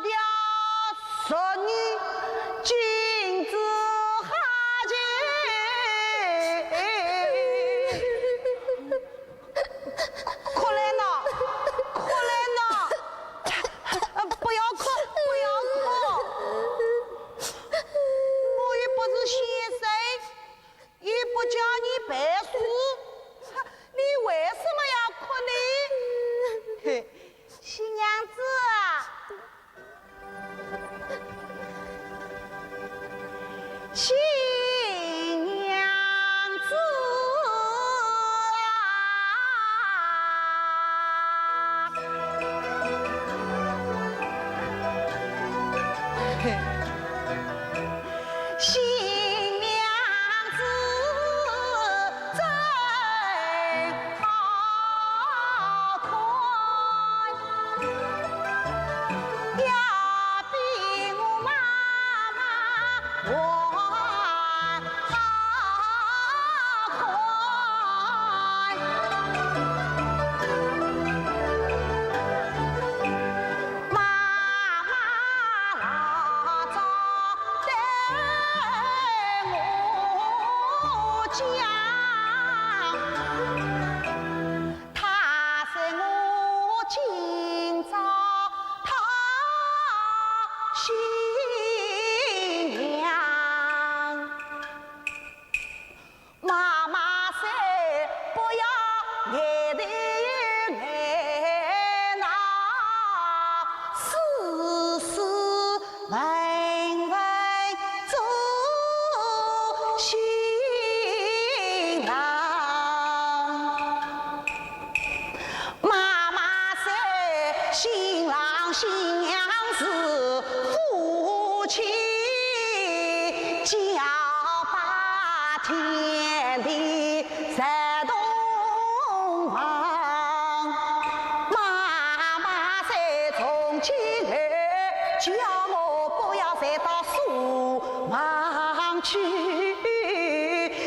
掉十年金子哈钱，可怜呐，可怜呐！不要哭，不要哭！我又不是先生，也不叫你背书，你为什么要哭呢？嘿，新娘子啊！新娘子啊，新娘子真好看，要比我妈妈还好看。妈妈老早对我讲，她是我今朝讨新娘。妈妈说不要眼头眼脑，斯斯文文做新郎。妈妈说新郎新娘是夫妻，交把天地在东方。妈妈说从今后叫我不要再到书房去，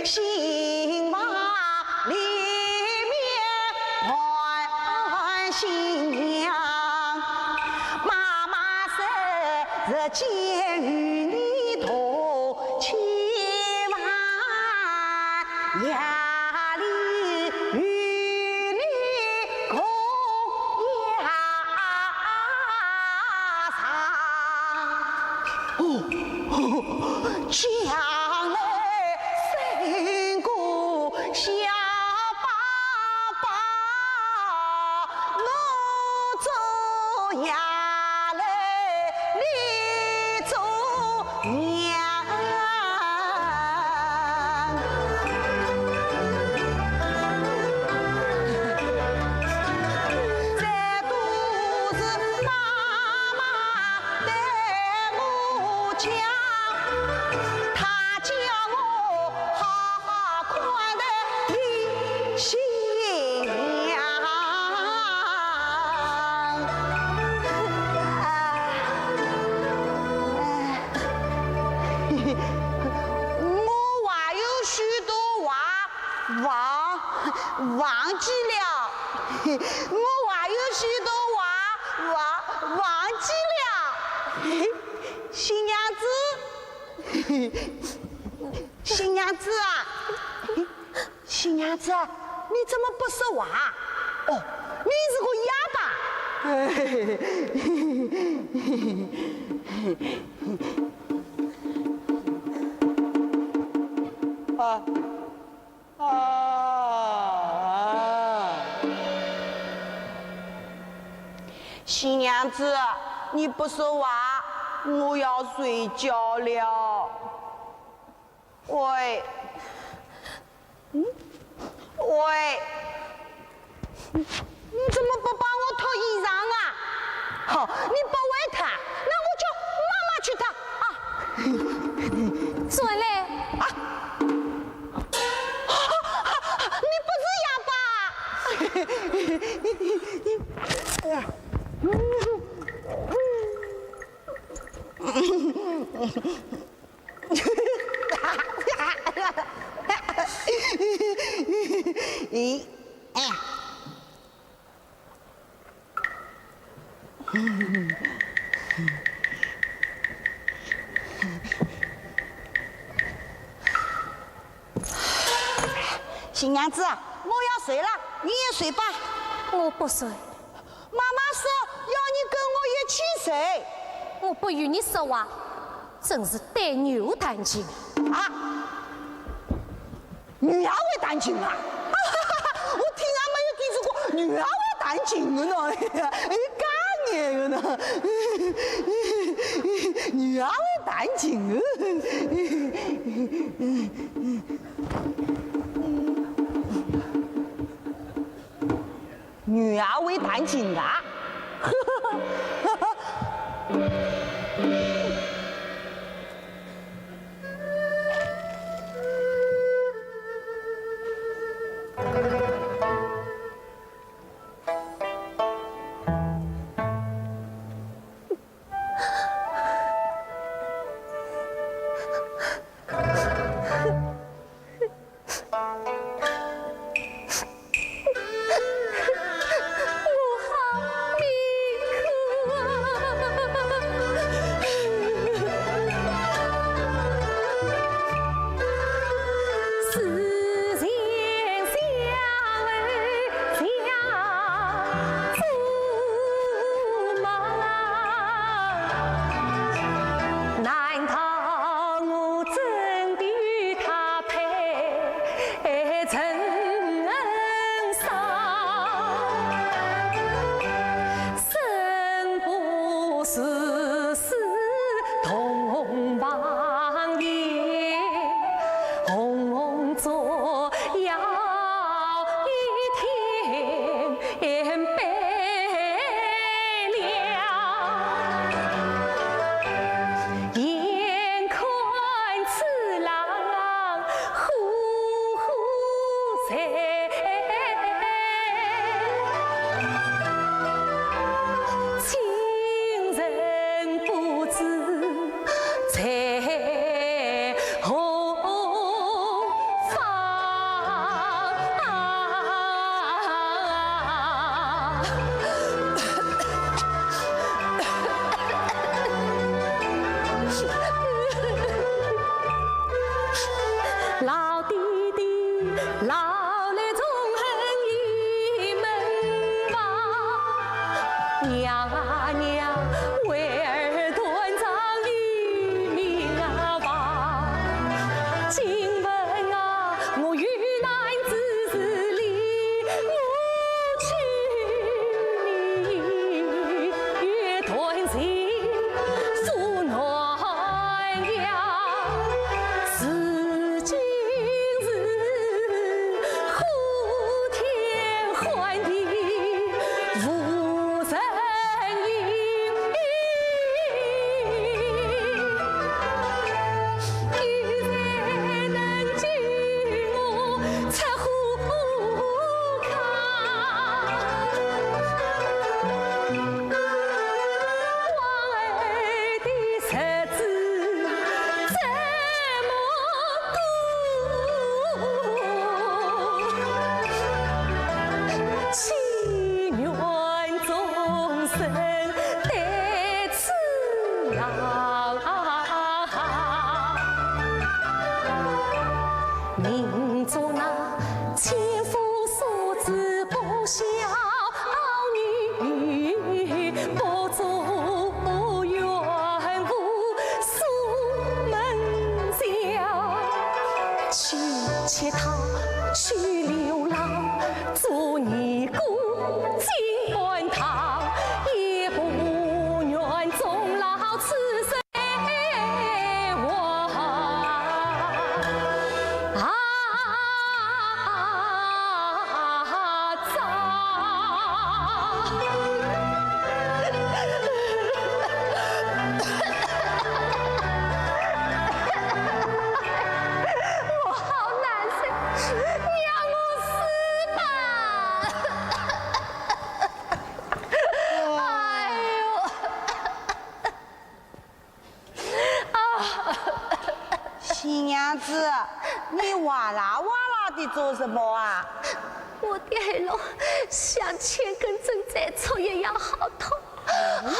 新房里面换新娘。妈妈说日间与你同千万，夜里与你共压床。将来生个小宝宝，我做丫头，你做娘。这都是妈妈对我讲，她叫我好好看待你新娘。我还有许多话忘记了，我还有许多话忘记了。新娘子，新娘子啊，新娘子，你怎么不说话？哦，你是个哑巴。新娘子，你不说话，我要睡觉了。喂，喂，你怎么不帮我脱衣裳啊？好，你不为他，那我叫妈妈去脱啊。转来，啊！你不是哑巴？一，哎。新娘子，我要睡了，你也睡吧。我不睡，妈妈说要你跟我一起睡。我不与你说话，真是带牛弹琴啊！女儿会弹琴啊！我听俺没有听说过女儿会弹琴的呢，哎，干眼的呢，女儿会弹琴的。女儿会弹琴啊！老弟弟，老来做什么啊？我的喉咙像千根针在抽一样，好痛，好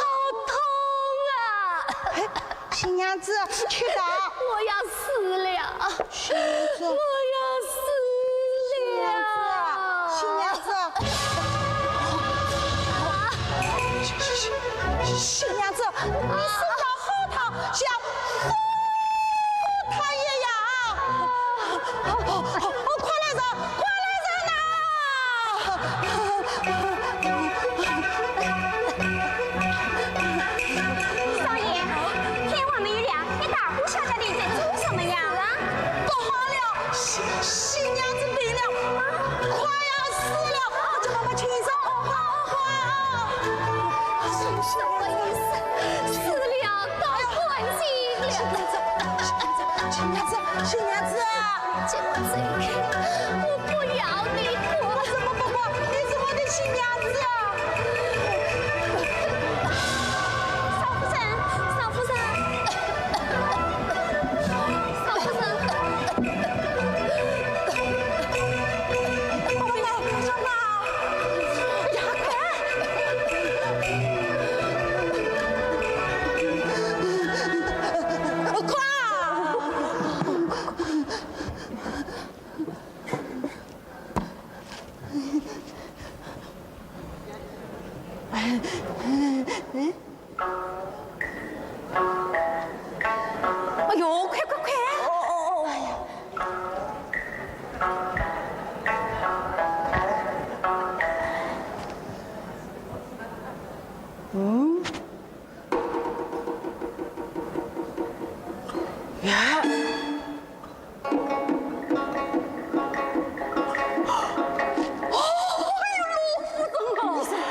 痛啊！新娘子，去哪？我要死了！新娘子，我要死了！新娘子，新娘子，你手上好烫，像他一样。快来人，快来人呐！少爷，天还没有亮，你大呼小叫的在做什么呀？不好了，新娘子病了，快要死了，我叫妈妈请上，快啊！什么意思？死了，到关进了！新娘子，新娘子，借我这一开，我不要你过！我怎么不过？你是我的新娘子啊！少夫人，少夫人，少夫人，妈妈，呀，快啊！哎呦，快快快！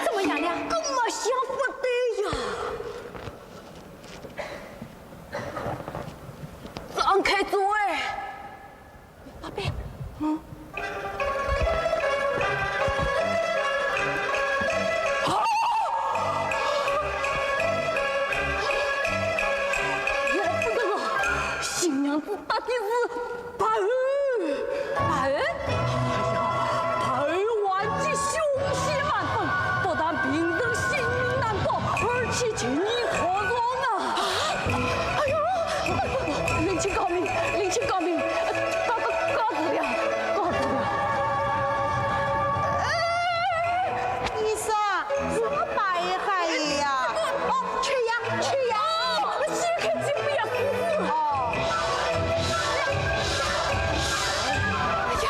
怎么样了？跟我想不对呀！张开嘴，宝贝，要不得了，新娘子打的是白儿，白儿，哎呀，白儿万计凶险万分，不但病人性命难保，而且情义可容啊！哎呦，人情高明，人情高明，搞住了，搞住了！医生，什么白害呀？哦，缺氧，缺氧。先看这不要死死！哦。呀，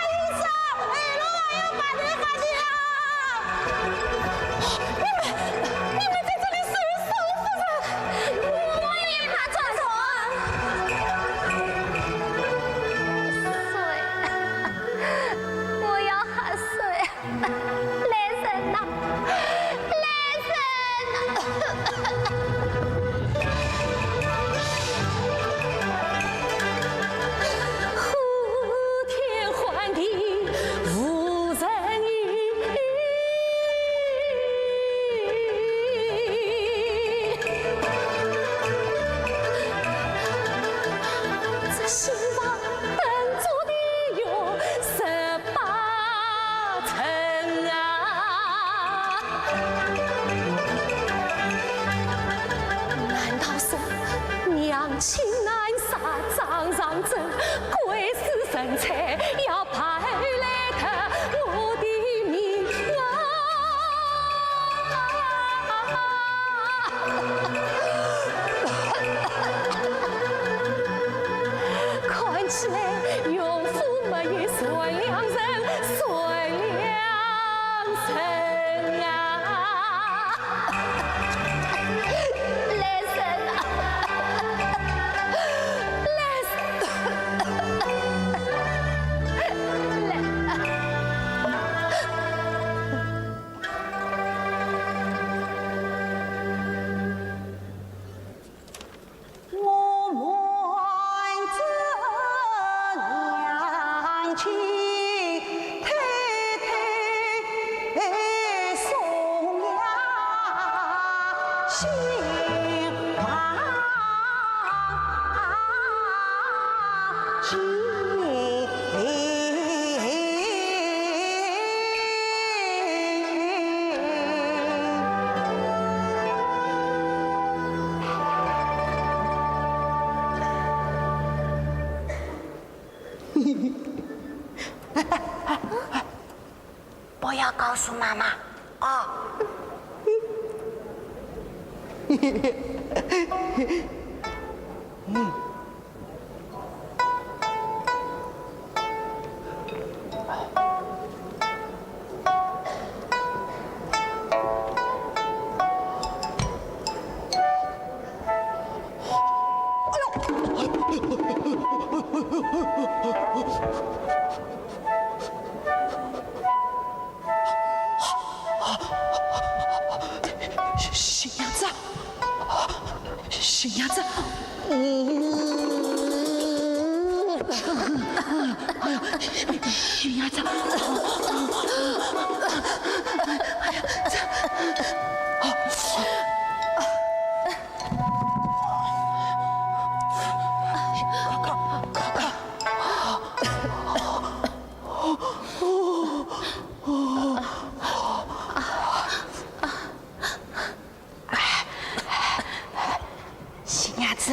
医生，老王要把你害的呀！你们在这里是少夫人，我也怕传说。水，我要喝水！来人呐，来人呐！呼天唤地无人语，这心上等着的有18层啊！难道是娘亲难杀张上阵，鬼使神差要派来他我的命啊！看起来永福没有孙良人，孙良人啊！来人啊！来我瞒着娘亲太太送呀新房进不要告诉妈妈啊。新娘子，新娘子，新娘子，新娘子，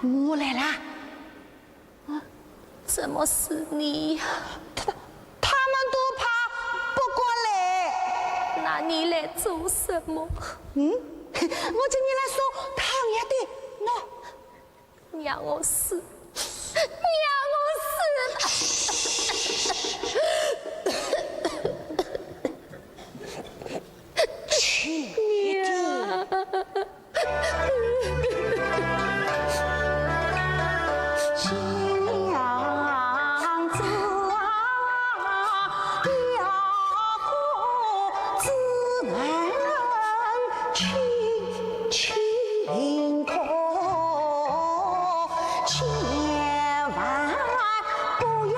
我来啦！怎么是你？他们都怕不过来。那你来做什么？我叫你来烧汤呀的，喏。让我死！让我死！去你的！新娘子啊，要过自然亲亲口，千万不要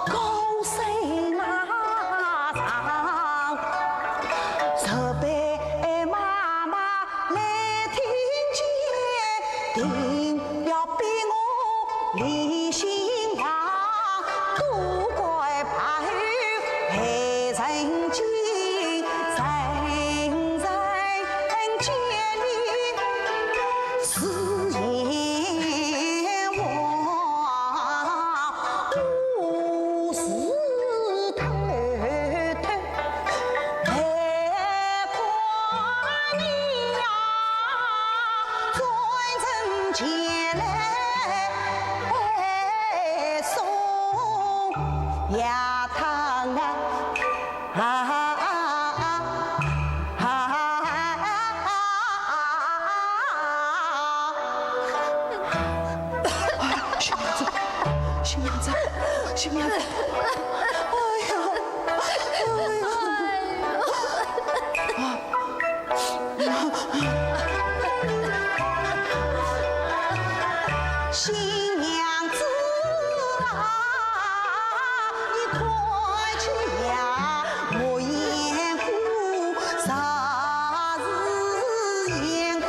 高声呐唱。这杯妈妈来听见，定要逼我离心房，都怪怕害人精，人人见你是阎王，我是偷偷。还夸你呀，专程前来送鸭汤啊！新娘子，新娘子，哎呦，新娘子啊，你快去呀！莫言苦，啥是言苦？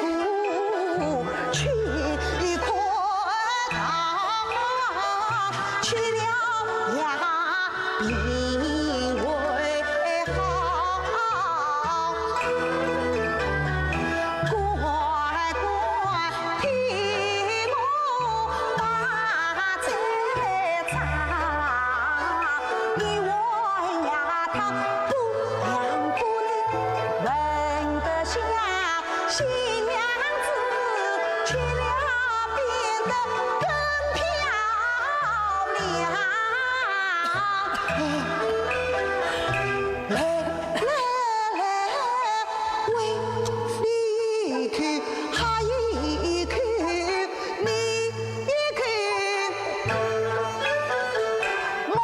去快堂，去了呀，并为好。乖乖听我把这唱，一碗鸭汤不凉不冷，闻得香，新娘子去了变得更漂亮。来来来，为你看，还一看，你一看，我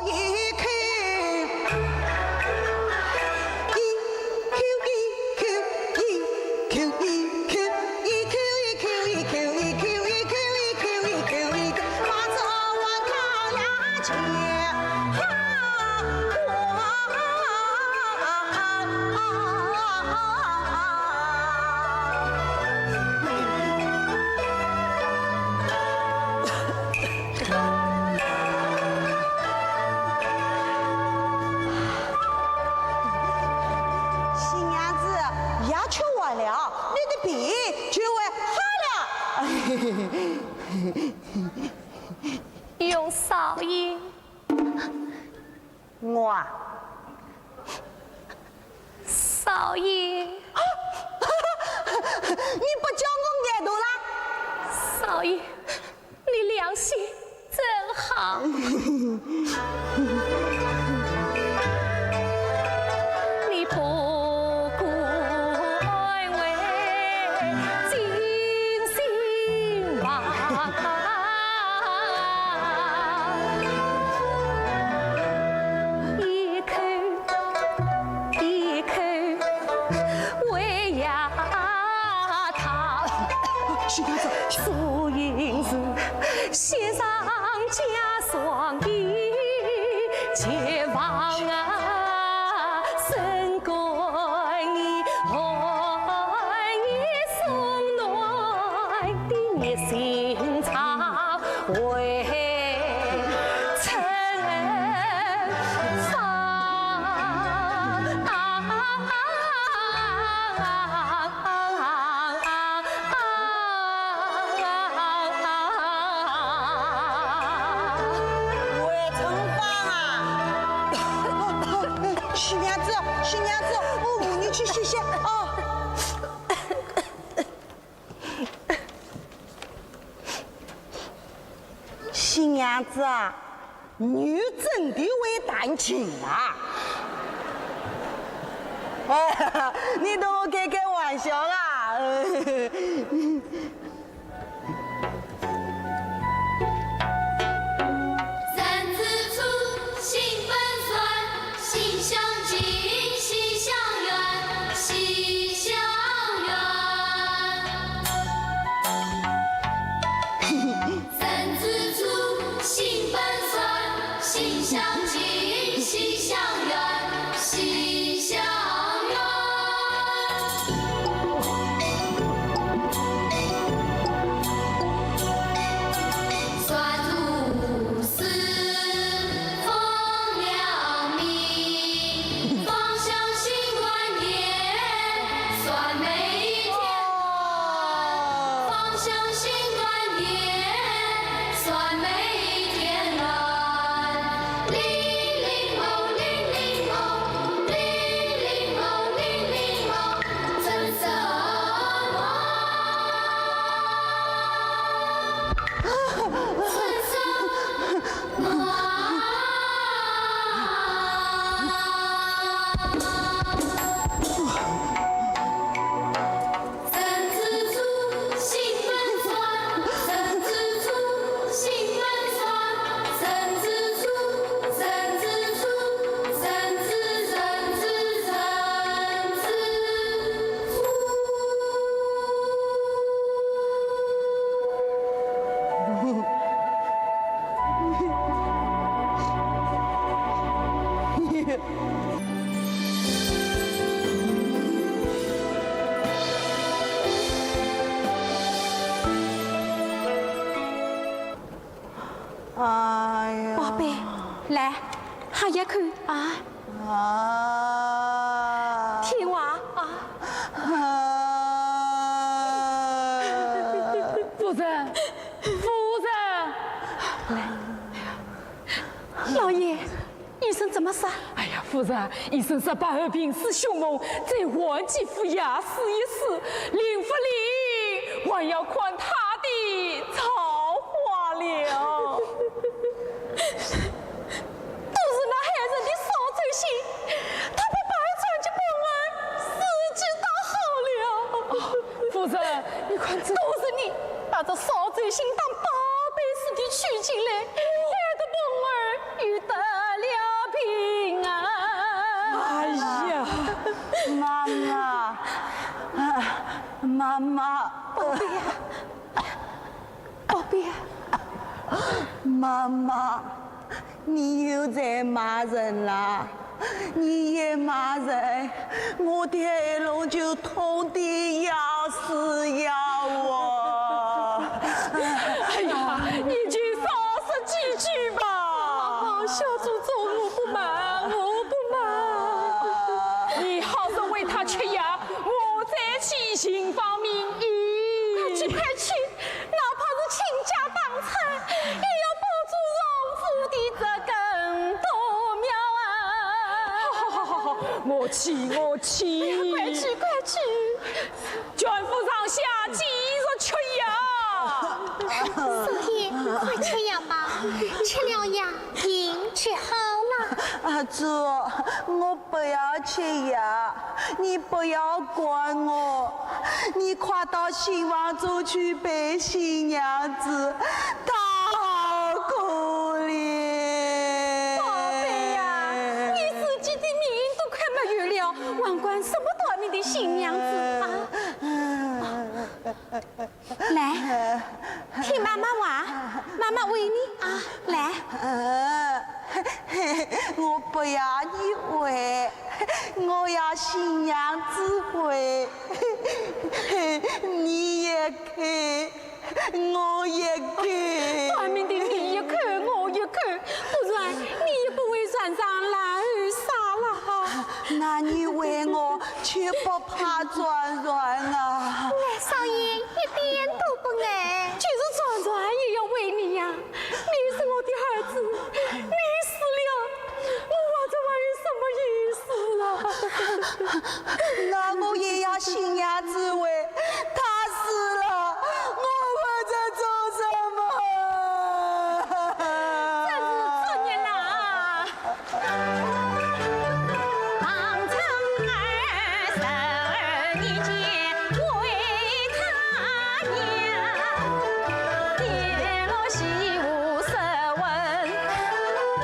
一看，一口一口一口一口一口一口一口一口一口一口，把这碗汤呀吃。我啊，少爷，你不叫我眼头啦？少爷，你良心真好。你不顾安慰，尽心忙。一口一口喂呀他，新娘子，素银子写上家双的结王啊，身归你，爱你送暖的热心肠为春芳。魏成芳啊！新娘子，新娘子，我扶你去歇歇啊。新娘子啊，女真的会弹琴啊！哎，你同我开开玩笑啦！三字粗，心本酸，心相近，心相远，心相远。三字粗，心本酸，心相近，心相远，心相远。酸吐丝，风凉米，芳香新万年，酸梅甜。芳香新万年，酸梅甜人。铃铃哦，铃铃哦，铃铃哦，铃铃哦，春色暖。春色暖。三字粗，心本酸；三字粗，心本酸；三字粗，三字粗，三字粗。哎呀，宝贝，来，喝一口啊，啊！听话啊。夫人，夫人，老爷，医生怎么说？哎呀，夫人，医生说百合病是凶猛，再换几副药试一试，灵不灵，还要看他的造化了。都是那害人的少罪心，他被白传的本恩，自己倒好了。夫人，你看这都是你把这少罪心当宝贝似的取进来，害得本儿遇得了平安。哎呀，妈妈，妈妈，宝贝呀，宝贝呀，妈妈，你又在骂人啦！你也骂人，我的耳聋就痛得要死要活。哎呀，你就少说几句吧。小祖宗，我不瞒，我不瞒。你好生为他吃药，我再去寻访名医。快去快去，哪怕是倾家荡产，也要保住荣府的这根稻苗啊！我去，快去快去！卷夫上下急着吃药。四天，快吃药吧，吃了药病就好了。阿祖，我不要吃药，你不要管我，你快到新房中去陪新娘子，她好可怜。宝贝呀，你自己的命都快没有了，还管什么短命的新娘子啊？来，听妈妈话，妈妈喂你啊，来。我不要你喂，我要新娘子喂。你也给，我也给。短命的你一口，我一口，不然你也不会穿上蓝儿纱了哈。那你喂我，却不怕转转啊？少爷一点都不矮。就是转转也要为你呀，你是我的儿子，你死了，我这还有什么意思啊？那我也要新娘子喂，她死了，我在做什么？这是做孽啦！当成22年间为他娘，跌落西湖十问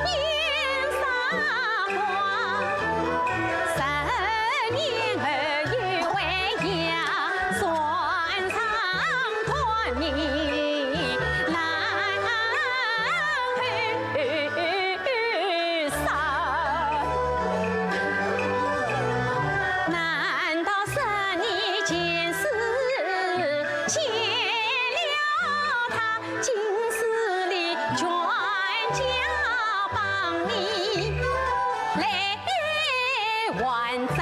烟沙光，10年儿又为养，算上团年难受。难道10年前事欠了他，今世里全家帮你来还账？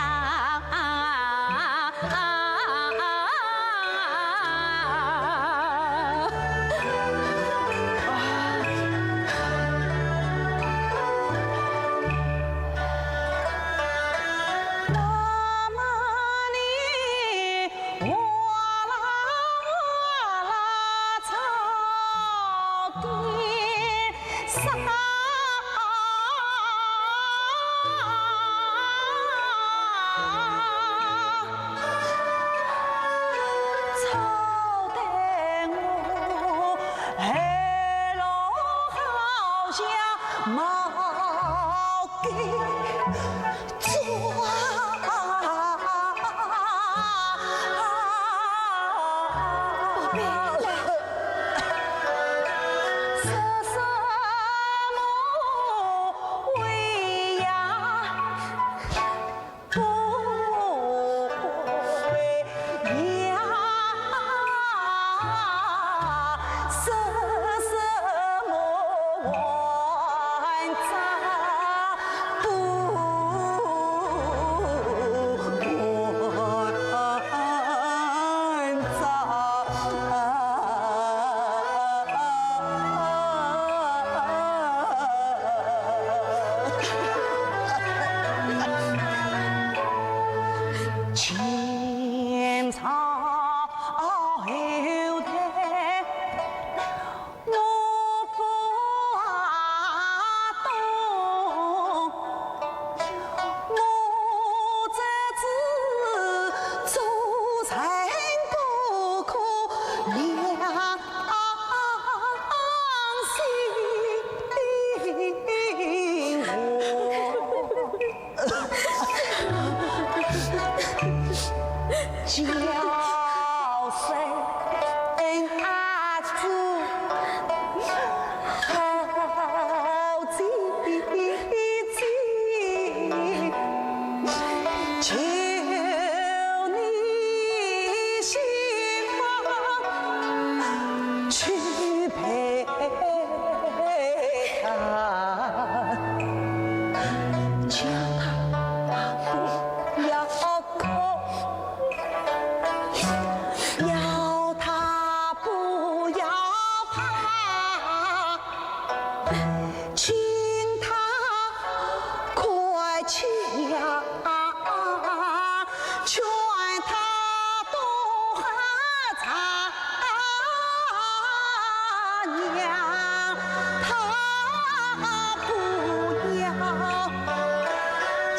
妈妈你哇啦哇啦草甸上，草甸我海路好像毛给前朝后台，我不懂，我这次做人不可良心叫声阿祖好姐姐，求你心房去陪他，叫他不要哭。要他不要怕，请他快去呀！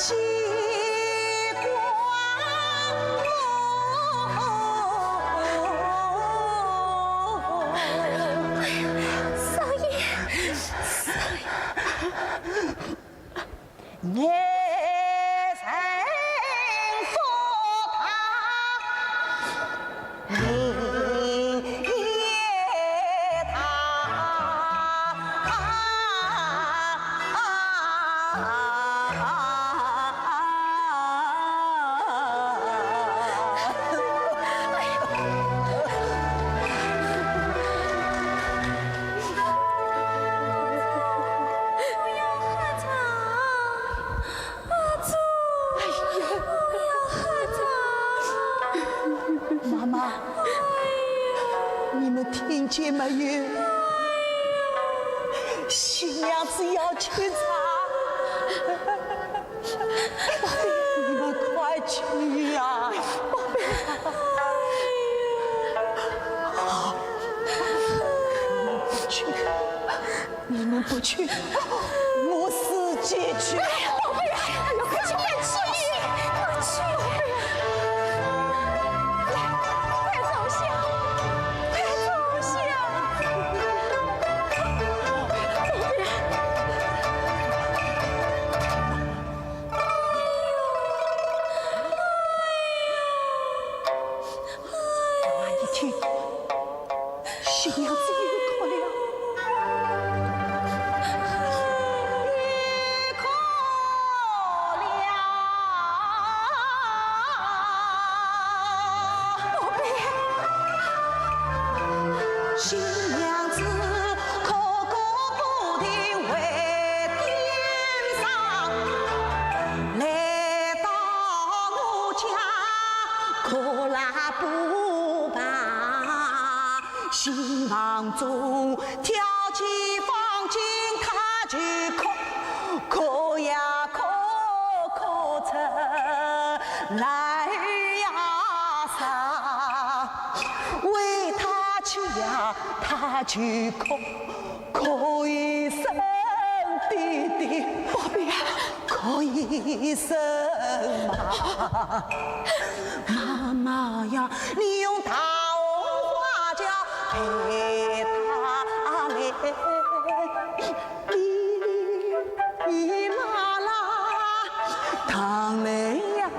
奇少爷，眼神说他，明夜妈妈，你们听见没有？新娘子要去查，你们快去呀！你们不去，我自己去。宝贝啊，快去，快去，快去！快走下，快走下！妈一听，新娘子又哭了。新娘子口口不停为点上，来到我家可拉不罢，新房中挑起房间他去哭呀哭成来呀伤，为他去呀他去哭一声弟弟，宝贝啊，哭一声妈妈呀，你用大红花轿陪他来，哩啦啦，堂妹呀吧，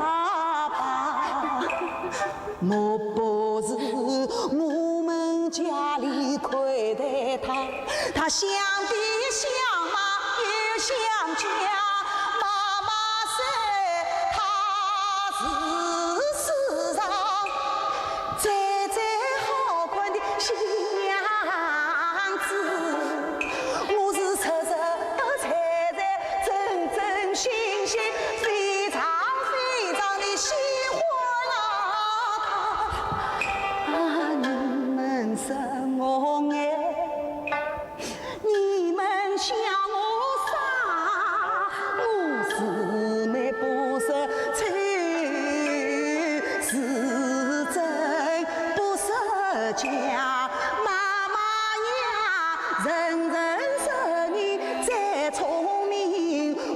莫不是我们家里亏待他，他想爹想妈又想家，妈妈说他是世上最最好看的新娘子，我是彻彻彩彩真真心心非常非常的喜欢他，你们生我爱，你们想我傻，我是那不识趣，是真不识假。妈妈呀，人人说你再聪明，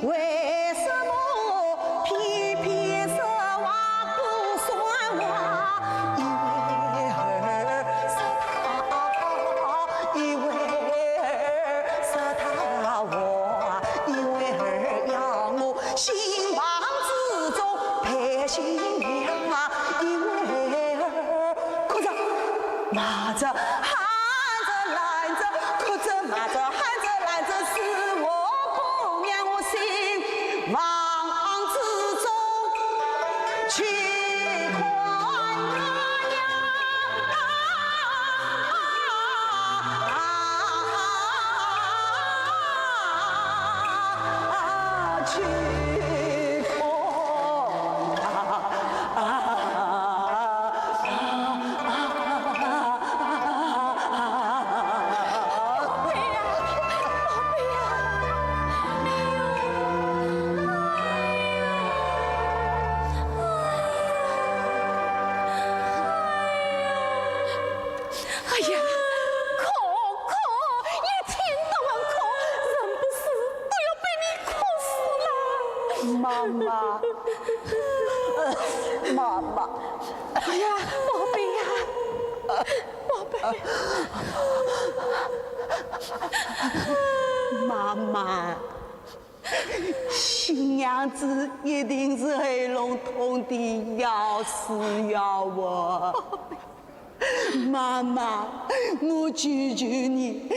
为什么偏偏说话不算话？一会儿说他我，一会儿要我新房子中陪新娘，一会儿哭着骂着喊着拦着，哭着骂着喊着拦着，是我姑娘我新房子中去看去哎呀，哭，一天到晚哭，人不死都要被你哭死了。妈妈，妈妈，哎呀，宝贝呀，宝贝，妈妈，新娘子一定是很笼统的要死要活。妈妈，我求求你，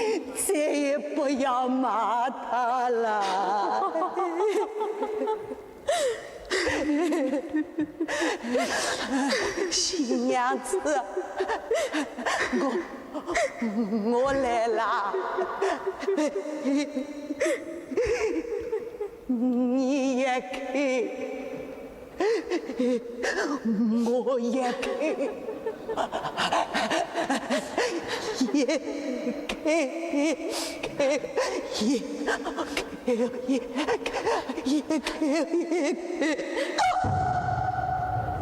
再也不要骂他了。新娘子，我来啦！你也看，我也看。也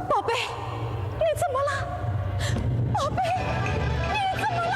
宝贝，你怎么了？宝贝，你怎么了？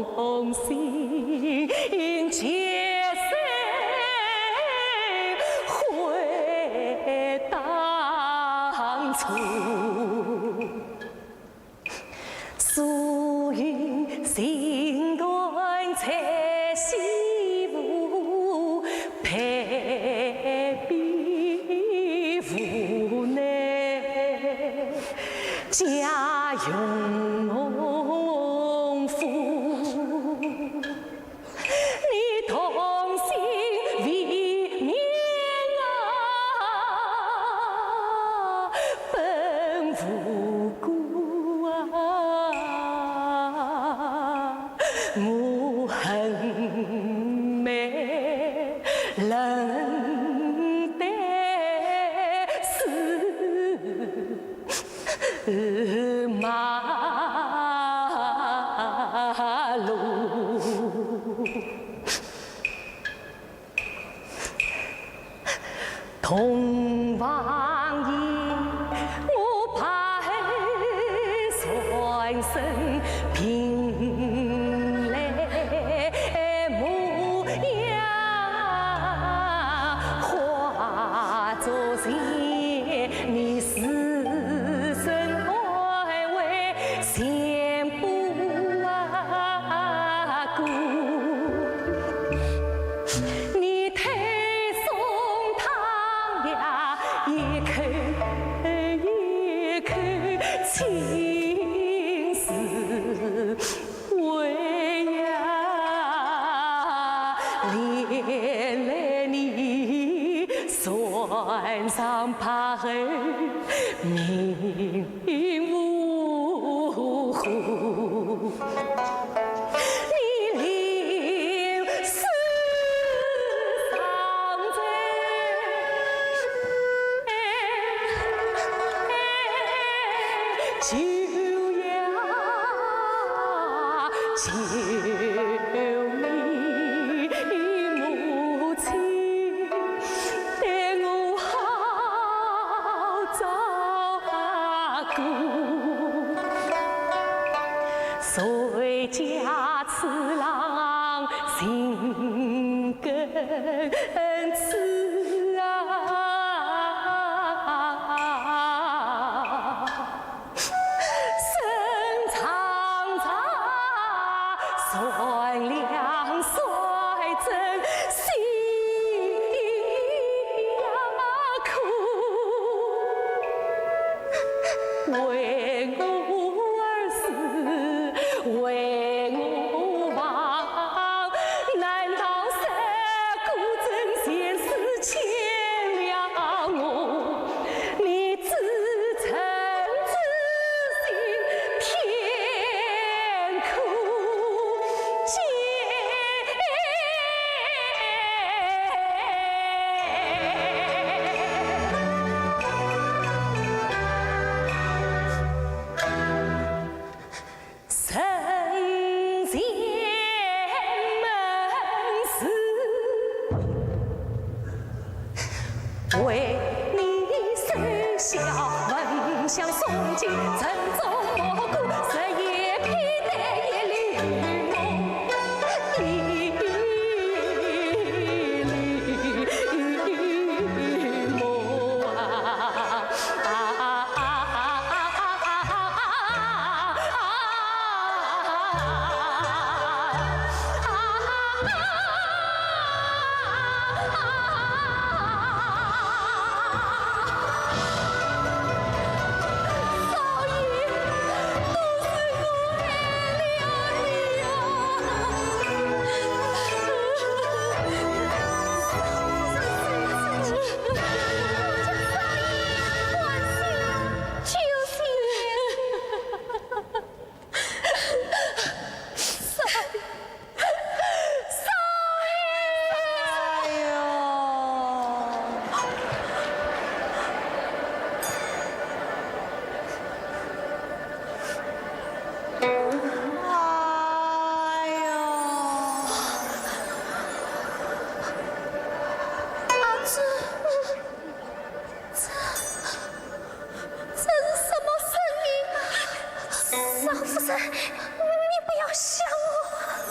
同心结谁回当初？素云心端采西湖，配比无奈家用农夫。你同心为民啊，本无辜啊，我恨没人得死马路。同往矣，我怕算生平来模样，化作钱，你死生爱为先不顾。你推送他呀，一口一口情丝为呀，连累你算上怕后命无乎。你留思上在，就呀求你母亲待我好照顾。谁家次郎心更痴啊？身长长，算两算真心呀苦。为我而死，为我亡，难道三姑真先是欠了我？你自称之心偏苦见。神仙门事，为你守孝，闻香诵经，正宗蘑菇，日夜披戴夜里与梦啊。夫人，你不要想我。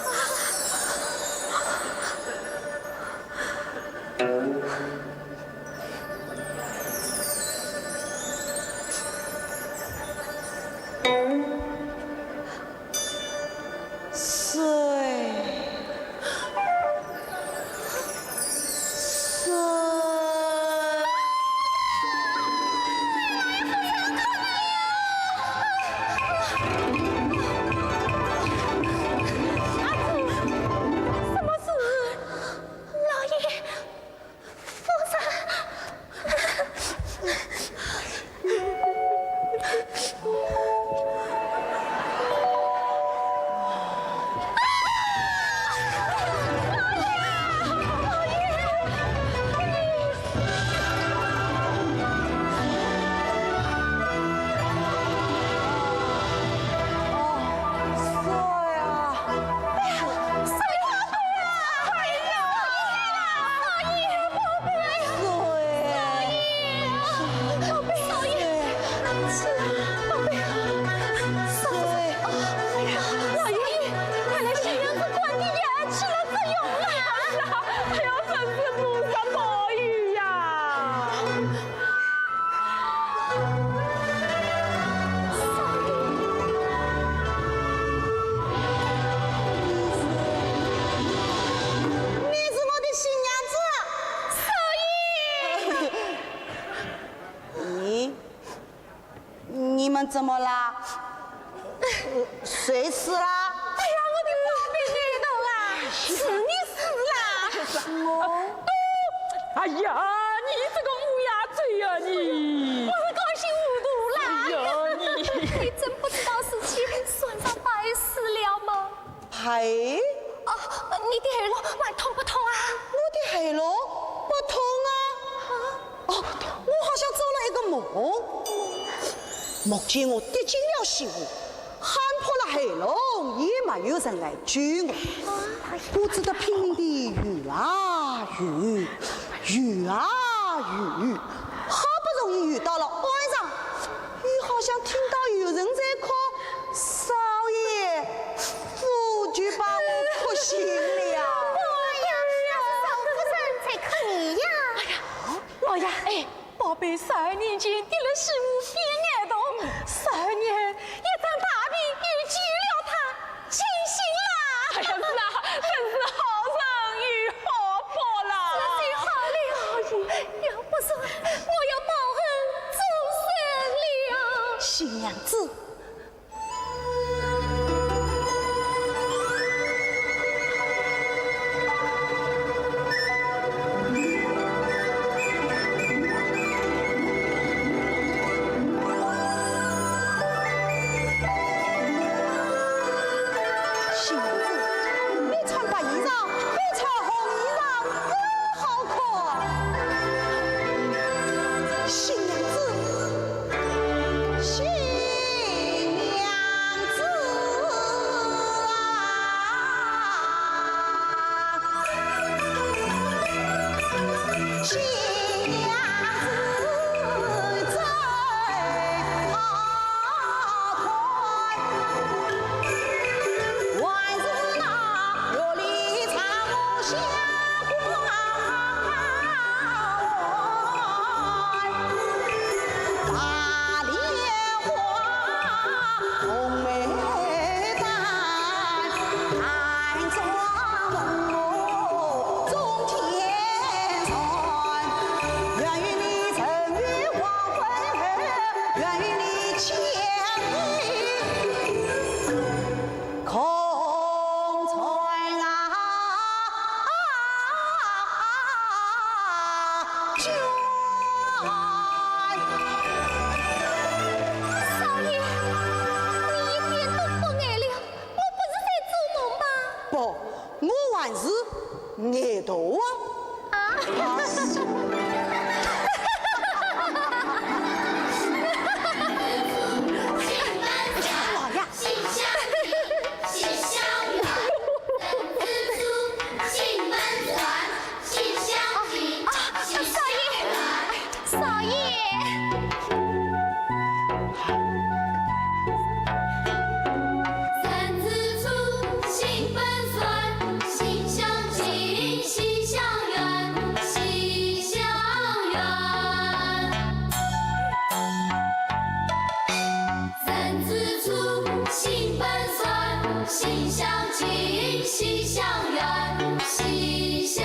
们怎么啦？谁死啦？哎呀，我的宝贝爱豆啊，是你死啦！我，哎呀，你这个乌鸦嘴呀你！我是高兴无度啦！哎呀你！你真不知道事情算上白死了吗？牌，哦，你的耳朵还痛不痛啊？我的海螺不痛啊！哦，我好像做了一个梦，梦见我跌进了溪湖，喊破了海龙，也没有人来救我。我只得拼命地游啊游，游啊游，好不容易游到了岸上，又好像听到有人在哭：“少爷，夫就把我哭醒了。”老爷，哎，宝贝，12年前跌了15边眼洞，12年一场大病又救了他，清醒啦！哎呀，是啊，真是好人与好报啦！最好了，要不是我要报恩终身了。新娘子，新娘子，你穿白衣裳比穿红衣裳更好看。新娘子，新娘子啊，新娘子真好看。万事那月里长下关，大莲花红梅丹，安装梦中天传。愿与你晨月黄昏，愿与你千里空传啊，卷。少爷，你一点都不爱了，我不是在做梦吧？不，我还是爱豆啊！心相印，心相远，人之初，性本善，心相近，心相远。少爷。人之初，性本善，心相近，心相远，心相远。人之初，性本善，心相近，心相远，心相